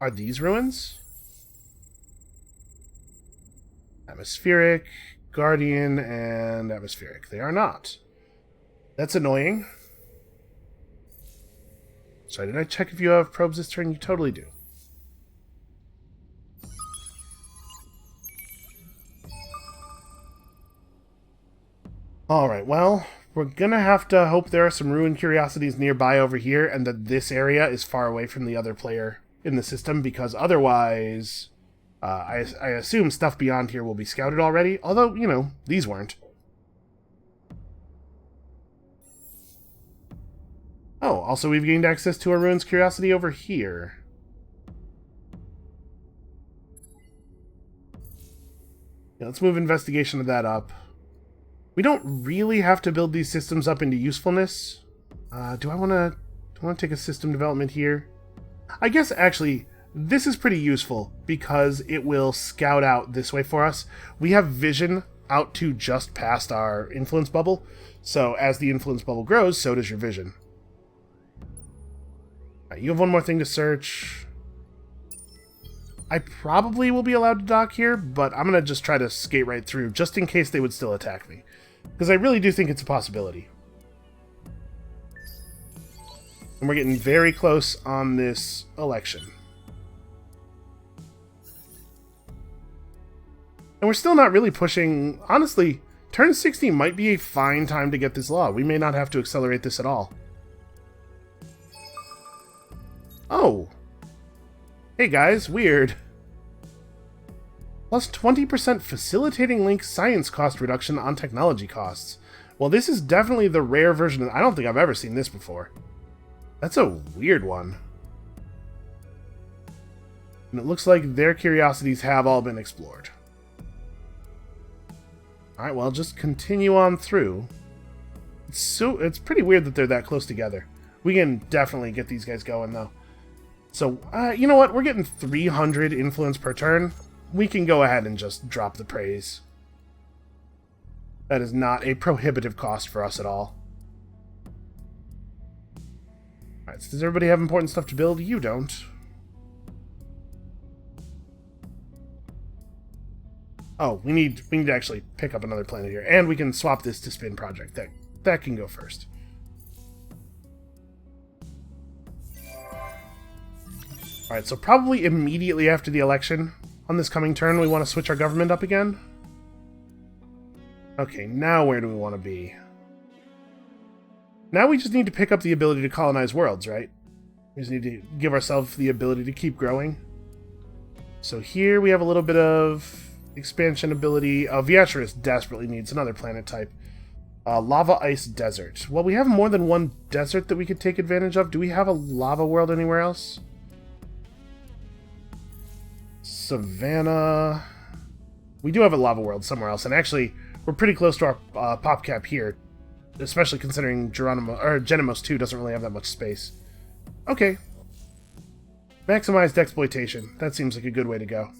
are these ruins? Atmospheric, Guardian, and Atmospheric. They are not. That's annoying. Sorry, did I check if you have probes this turn? You totally do. Alright, well, we're gonna have to hope there are some ruined curiosities nearby over here, and that this area is far away from the other player in the system, because otherwise, I assume stuff beyond here will be scouted already, although, you know, these weren't. Oh, also we've gained access to a ruins curiosity over here. Yeah, let's move investigation of that up. We don't really have to build these systems up into usefulness. Do I want to take a system development here? I guess, actually, this is pretty useful because it will scout out this way for us. We have vision out to just past our influence bubble, so as the influence bubble grows, so does your vision. Right, you have one more thing to search. I probably will be allowed to dock here, but I'm going to just try to skate right through, just in case they would still attack me. Because I really do think it's a possibility. And we're getting very close on this election. And we're still not really pushing... Honestly, turn 60 might be a fine time to get this law. We may not have to accelerate this at all. Oh. Hey guys, weird. Plus 20% facilitating link science cost reduction on technology costs. Well, this is definitely the rare version. I don't think I've ever seen this before. That's a weird one. And it looks like their curiosities have all been explored. Alright, well, just continue on through. It's pretty weird that they're that close together. We can definitely get these guys going, though. So, you know what? We're getting 300 influence per turn. We can go ahead and just drop the praise. That is not a prohibitive cost for us at all. Alright, so does everybody have important stuff to build? You don't. Oh, we need to actually pick up another planet here. And we can swap this to Spin Project. That can go first. Alright, so probably immediately after the election, on this coming turn, we want to switch our government up again. Okay, now where do we want to be? Now we just need to pick up the ability to colonize worlds, right? We just need to give ourselves the ability to keep growing. So here we have a little bit of expansion ability. Viatris desperately needs another planet type. Lava Ice Desert. Well, we have more than one desert that we could take advantage of. Do we have a lava world anywhere else? Savannah. We do have a lava world somewhere else, and actually, we're pretty close to our pop cap here, especially considering Genomos 2 doesn't really have that much space. Okay. Maximized exploitation. That seems like a good way to go.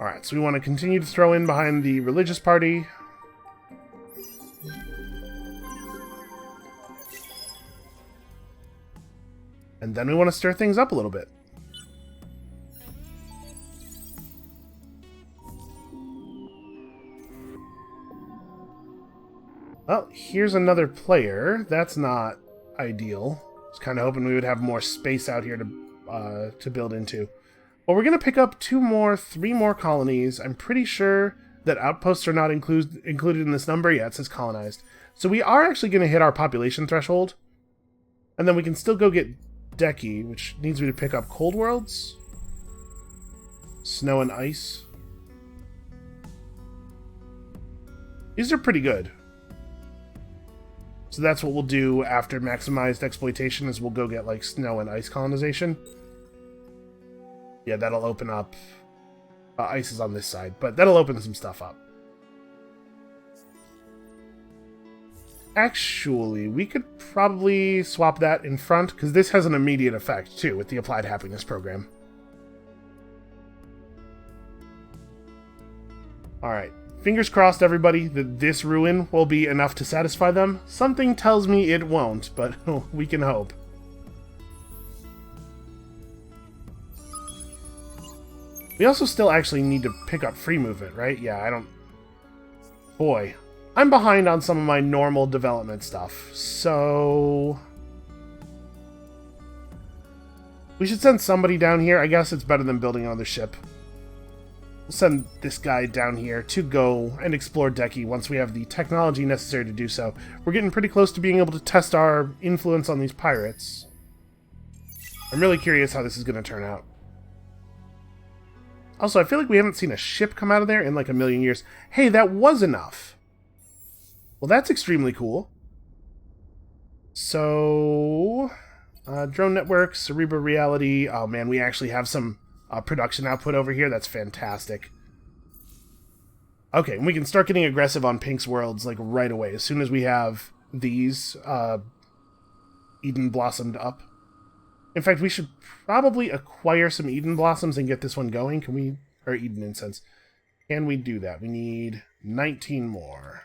Alright, so we want to continue to throw in behind the religious party. And then we want to stir things up a little bit. Well, here's another player. That's not ideal. I was kind of hoping we would have more space out here to build into. Well, we're going to pick up 3 more colonies. I'm pretty sure that outposts are not included in this number. Yeah, it says colonized. So we are actually going to hit our population threshold. And then we can still go get Decky, which needs me to pick up cold worlds. Snow and ice. These are pretty good. So that's what we'll do after maximized exploitation, is we'll go get, like, snow and ice colonization. Yeah, that'll open up... ice is on this side, but that'll open some stuff up. Actually, we could probably swap that in front, because this has an immediate effect, too, with the Applied Happiness program. Alright. Fingers crossed, everybody, that this ruin will be enough to satisfy them. Something tells me it won't, but we can hope. We also still actually need to pick up free movement, right? Yeah, I don't... Boy, I'm behind on some of my normal development stuff, so... we should send somebody down here. I guess it's better than building another ship. We'll send this guy down here to go and explore Decky once we have the technology necessary to do so. We're getting pretty close to being able to test our influence on these pirates. I'm really curious how this is going to turn out. Also, I feel like we haven't seen a ship come out of there in like a million years. Hey, that was enough! Well, that's extremely cool. So... drone network, Cerebral Reality. Oh man, we actually have some production output over here. That's fantastic. Okay, and we can start getting aggressive on Pink's worlds like right away. As soon as we have these Eden blossomed up. In fact, we should probably acquire some Eden blossoms and get this one going. Can we... or Eden incense. Can we do that? We need 19 more.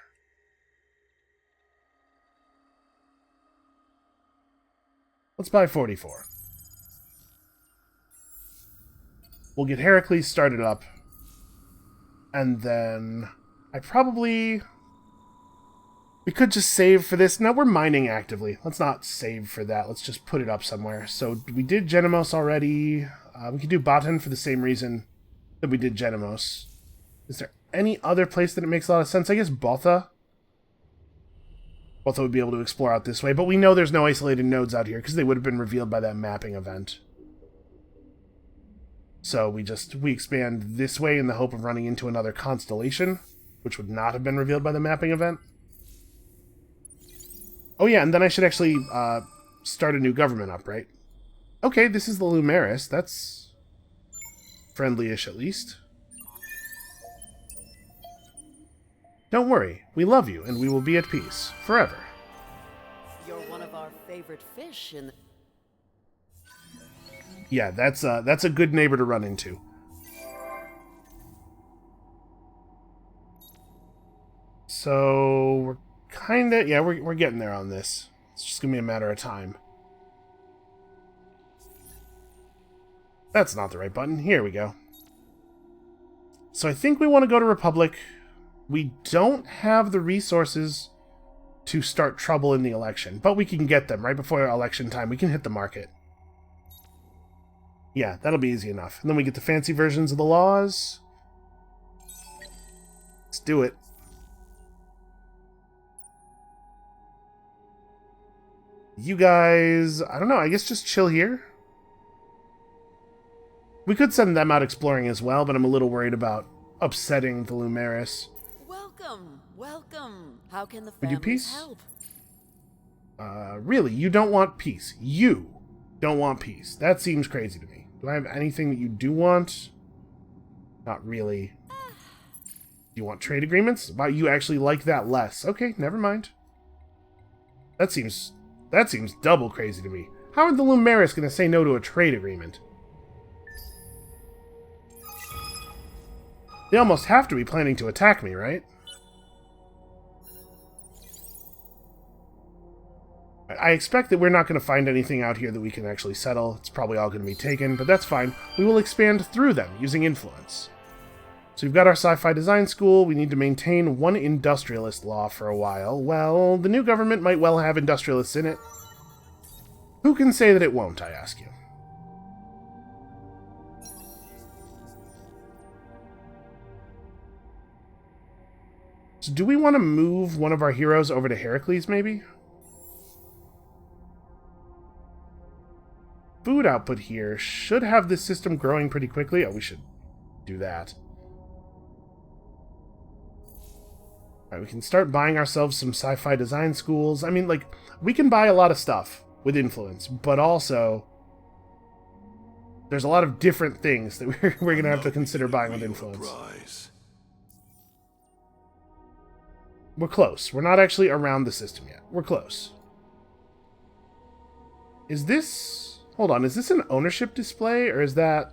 Let's buy 44. We'll get Heracles started up. And then... we could just save for this. No, we're mining actively. Let's not save for that. Let's just put it up somewhere. So we did Genomos already. We could do Botan for the same reason that we did Genomos. Is there any other place that it makes a lot of sense? I guess Botha. Botha would be able to explore out this way, but we know there's no isolated nodes out here because they would have been revealed by that mapping event. So we expand this way in the hope of running into another constellation, which would not have been revealed by the mapping event. Oh yeah, and then I should actually start a new government up, right? Okay, this is the Lumeris. That's friendly-ish, at least. Don't worry, we love you, and we will be at peace forever. You're one of our favorite fish in the... Yeah, that's a good neighbor to run into. So we're kinda... yeah, we're getting there on this. It's just gonna be a matter of time. That's not the right button. Here we go. So I think we want to go to Republic. We don't have the resources to start trouble in the election, but we can get them right before election time. We can hit the market. Yeah, that'll be easy enough. And then we get the fancy versions of the laws. Let's do it. You guys, I don't know, I guess just chill here. We could send them out exploring as well, but I'm a little worried about upsetting the Lumeris. Welcome, welcome. How can the We do families peace? help? Really, you don't want peace. You don't want peace. That seems crazy to me. Do I have anything that you do want? Not really. Do you want trade agreements? Wow, you actually like that less. Okay, never mind. That seems double crazy to me. How are the Lumeris going to say no to a trade agreement? They almost have to be planning to attack me, right? I expect that we're not going to find anything out here that we can actually settle. It's probably all going to be taken, but that's fine. We will expand through them using influence. So we've got our sci-fi design school. We need to maintain one industrialist law for a while. Well, the new government might well have industrialists in it. Who can say that it won't, I ask you? So do we want to move one of our heroes over to Heracles, maybe? Food output here should have this system growing pretty quickly. Oh, we should do that. Alright, we can start buying ourselves some sci-fi design schools. I mean, like, we can buy a lot of stuff with influence, but also there's a lot of different things that we're going to have to consider buying with influence. We're close. We're not actually around the system yet. We're close. Is this... Hold on, is this an ownership display, or is that...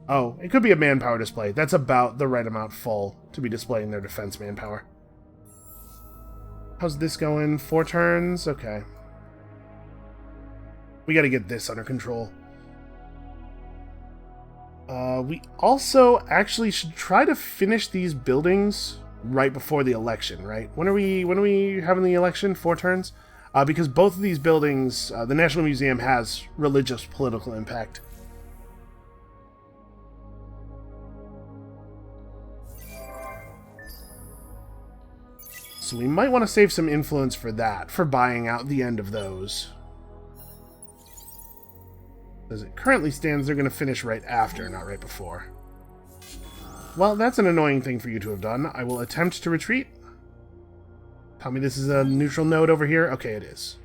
Oh, it could be a manpower display. That's about the right amount full to be displaying their defense manpower. How's this going? 4 turns? Okay. We gotta get this under control. We also actually should try to finish these buildings right before the election, right? When are we having the election? 4 turns? Because both of these buildings, the National Museum has religious political impact. So we might want to save some influence for that, for buying out the end of those. As it currently stands, they're going to finish right after, not right before. Well, that's an annoying thing for you to have done. I will attempt to retreat. Tell me this is a neutral node over here. Okay, it is.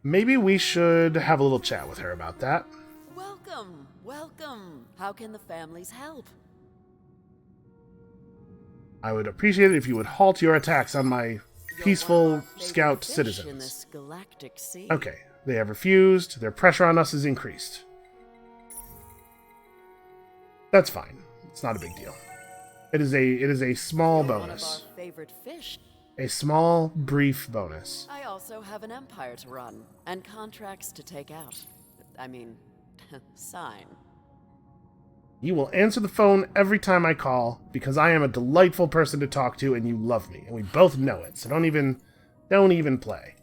Maybe we should have a little chat with her about that. Welcome, welcome. How can the families help? I would appreciate it if you would halt your attacks on my peaceful scout In citizens. this galactic sea. Okay, they have refused. Their pressure on us is increased. That's fine. It's not a big deal. It is a small bonus. One of our favorite fish. A small, brief bonus. I also have an empire to run and contracts to take out. I mean, sign. You will answer the phone every time I call because I am a delightful person to talk to and you love me, and we both know it. So don't even play.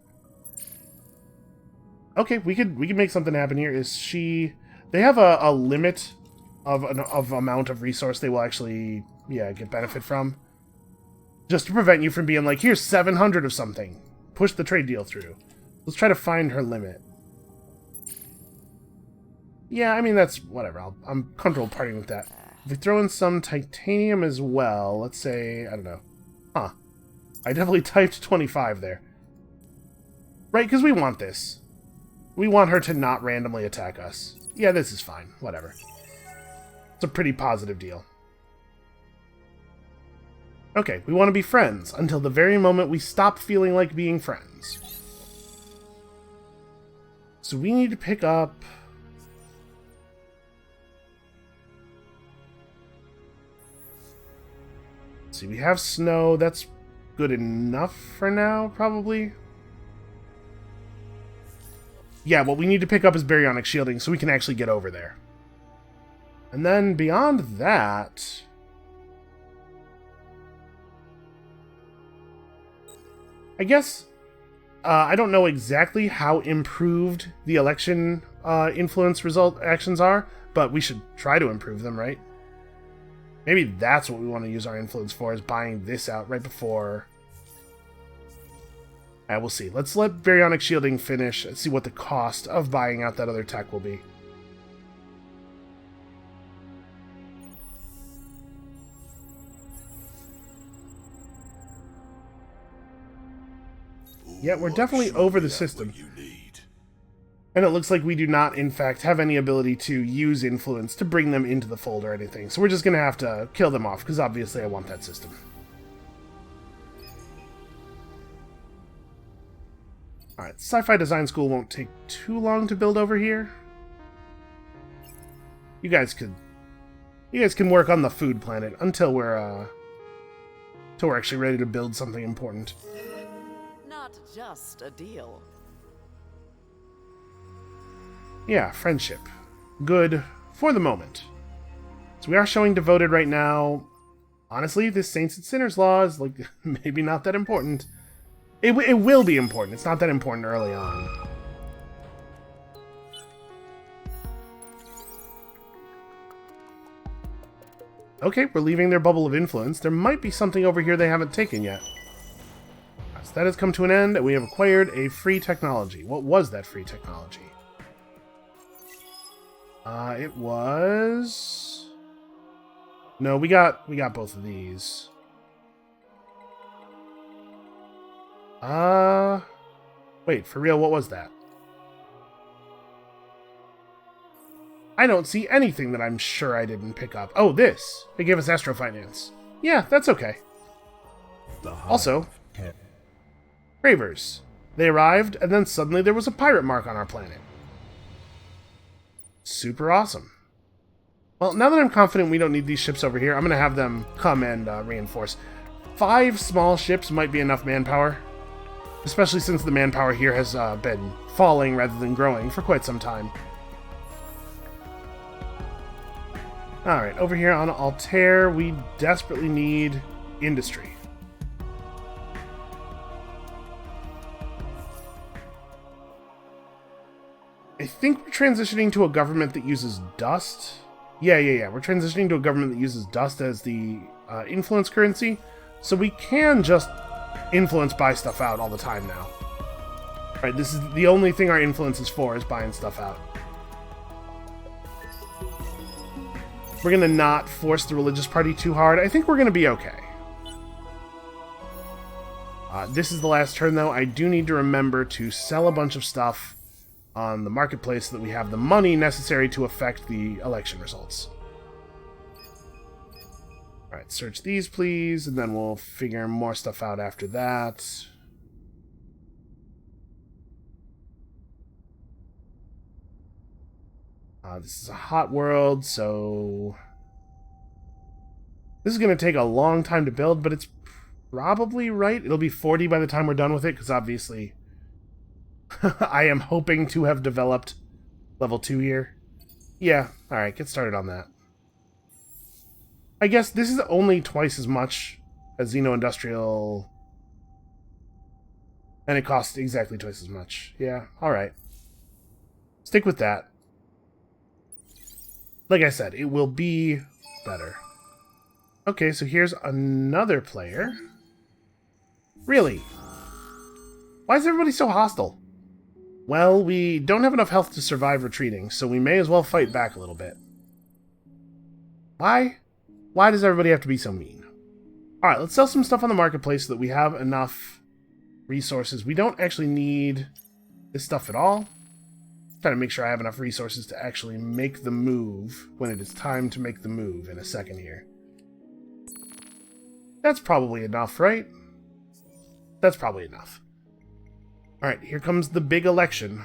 Okay, we could make something happen here. Is she? They have a limit of amount of resource they will actually get benefit from. Just to prevent you from being like, here's 700 of something. Push the trade deal through. Let's try to find her limit. Yeah, I mean, that's whatever. I'm comfortable parting with that. If we throw in some titanium as well, let's say, I don't know. Huh. I definitely typed 25 there. Right, because we want this. We want her to not randomly attack us. Yeah, this is fine. Whatever. It's a pretty positive deal. Okay, we want to be friends until the very moment we stop feeling like being friends. So we need to pick up... Let's see, we have snow. That's good enough for now, probably. Yeah, what we need to pick up is baryonic shielding so we can actually get over there. And then beyond that... I guess I don't know exactly how improved the election influence result actions are, but we should try to improve them, right? Maybe that's what we want to use our influence for, is buying this out right before... we'll see. Let's let baryonic shielding finish and see what the cost of buying out that other tech will be. Yeah, we're definitely over the system. And it looks like we do not, in fact, have any ability to use influence to bring them into the fold or anything. So we're just going to have to kill them off, because obviously I want that system. Alright, Sci-Fi Design School won't take too long to build over here. You guys can work on the food planet until we're actually ready to build something important. Not just a deal. Yeah, friendship. Good for the moment. So we are showing devoted right now. Honestly, this Saints and Sinners law is, like, maybe not that important. It will be important. It's not that important early on. Okay, we're leaving their bubble of influence. There might be something over here they haven't taken yet. So that has come to an end, and we have acquired a free technology. What was that free technology? It was... No, we got both of these. Wait, for real, what was that? I don't see anything that I'm sure I didn't pick up. Oh, this! They gave us Astrofinance. Yeah, that's okay. Also, Cravers. They arrived, and then suddenly there was a pirate mark on our planet. Super awesome. Well, now that I'm confident we don't need these ships over here, I'm going to have them come and reinforce. 5 small ships might be enough manpower. Especially since the manpower here has been falling rather than growing for quite some time. Alright, over here on Altair, we desperately need industry. I think we're transitioning to a government that uses dust. Yeah. We're transitioning to a government that uses dust as the influence currency. So we can just influence buy stuff out all the time now. Right, this is the only thing our influence is for, is buying stuff out. We're going to not force the religious party too hard. I think we're going to be okay. This is the last turn, though. I do need to remember to sell a bunch of stuff on the marketplace so that we have the money necessary to affect the election results. Alright, search these, please, and then we'll figure more stuff out after that. This is a hot world, so... This is going to take a long time to build, but it's probably right. It'll be 40 by the time we're done with it, because obviously I am hoping to have developed level 2 here. Yeah, alright, get started on that. I guess this is only twice as much as Xeno-Industrial, and it costs exactly twice as much. Yeah, alright. Stick with that. Like I said, it will be better. Okay, so here's another player. Really? Why is everybody so hostile? Well, we don't have enough health to survive retreating, so we may as well fight back a little bit. Why? Why does everybody have to be so mean? Alright, let's sell some stuff on the marketplace so that we have enough resources. We don't actually need this stuff at all. Trying to make sure I have enough resources to actually make the move when it is time to make the move in a second here. That's probably enough, right? That's probably enough. Alright, here comes the big election.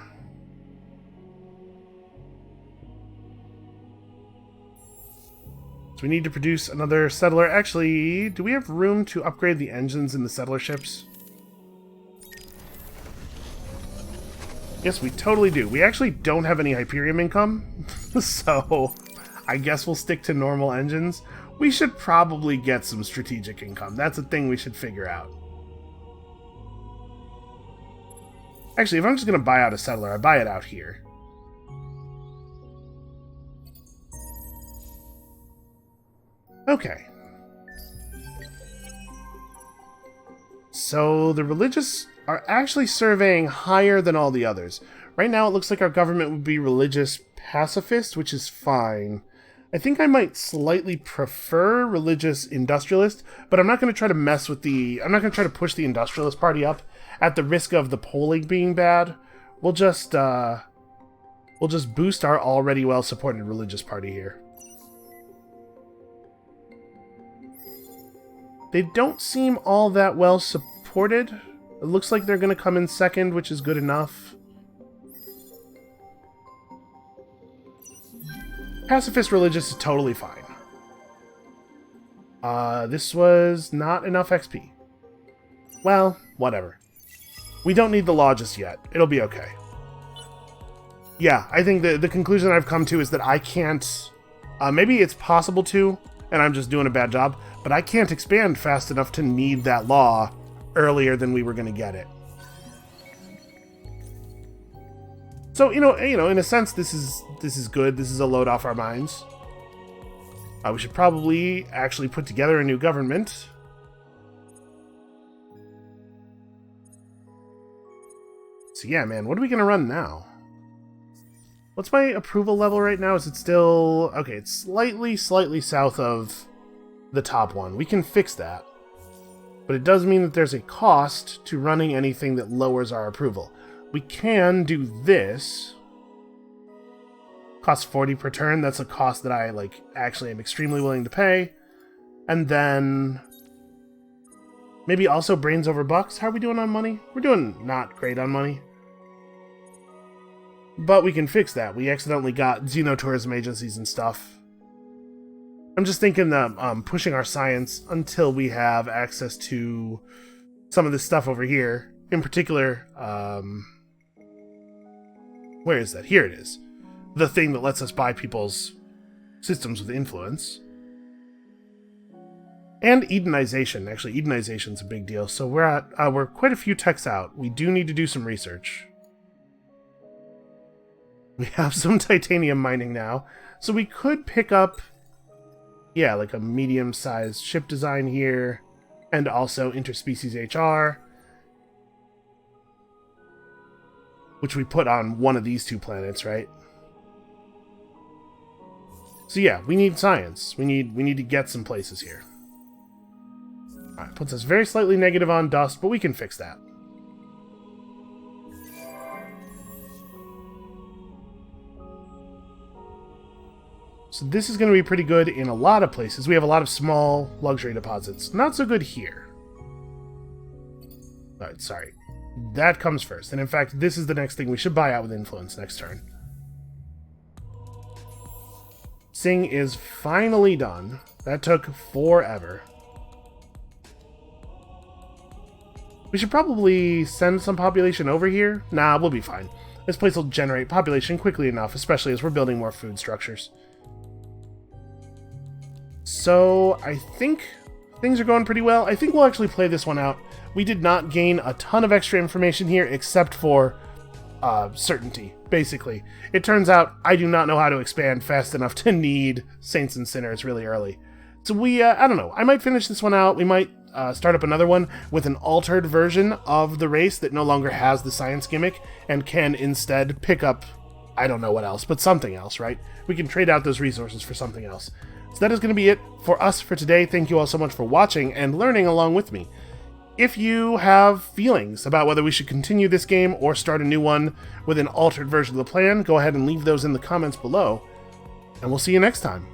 So we need to produce another settler. Actually, do we have room to upgrade the engines in the settler ships? Yes, we totally do. We actually don't have any Hyperium income, so I guess we'll stick to normal engines. We should probably get some strategic income. That's a thing we should figure out. Actually, if I'm just going to buy out a settler, I buy it out here. Okay. So the religious are actually surveying higher than all the others. Right now it looks like our government would be religious pacifist, which is fine. I think I might slightly prefer religious industrialist, but I'm not going to try to mess with I'm not going to try to push the industrialist party up at the risk of the polling being bad. We'll just boost our already well-supported religious party here. They don't seem all that well supported. It looks like they're going to come in second, which is good enough. Pacifist religious is totally fine. This was not enough XP. Well, whatever. We don't need the law just yet. It'll be okay. Yeah, I think the conclusion I've come to is that I can't... maybe it's possible to, and I'm just doing a bad job, but I can't expand fast enough to need that law earlier than we were going to get it. So, you know, in a sense, this is good. This is a load off our minds. We should probably actually put together a new government. So yeah, man, what are we going to run now? What's my approval level right now? Is it still... Okay, it's slightly south of the top one. We can fix that. But it does mean that there's a cost to running anything that lowers our approval. We can do this. Costs 40 per turn. That's a cost that I, actually am extremely willing to pay. And then... maybe also brains over bucks. How are we doing on money? We're doing not great on money. But we can fix that. We accidentally got xenotourism agencies and stuff. I'm just thinking that pushing our science until we have access to some of this stuff over here. In particular, where is that? Here it is. The thing that lets us buy people's systems with influence. And Edenization. Actually, Edenization's a big deal. So we're quite a few techs out. We do need to do some research. We have some titanium mining now. So we could pick up, yeah, like a medium-sized ship design here. And also interspecies HR. Which we put on one of these two planets, right? So yeah, we need science. We need to get some places here. Alright, puts us very slightly negative on dust, but we can fix that. So this is going to be pretty good in a lot of places. We have a lot of small luxury deposits. Not so good here. Alright, sorry. That comes first. And in fact, this is the next thing we should buy out with influence next turn. Sing is finally done. That took forever. We should probably send some population over here. Nah, we'll be fine. This place will generate population quickly enough, especially as we're building more food structures. So, I think things are going pretty well. I think we'll actually play this one out. We did not gain a ton of extra information here, except for certainty, basically. It turns out I do not know how to expand fast enough to need Saints and Sinners really early. So I don't know. I might finish this one out. We might start up another one with an altered version of the race that no longer has the science gimmick and can instead pick up, I don't know what else, but something else, right? We can trade out those resources for something else. So that is going to be it for us for today. Thank you all so much for watching and learning along with me. If you have feelings about whether we should continue this game or start a new one with an altered version of the plan, go ahead and leave those in the comments below, and we'll see you next time.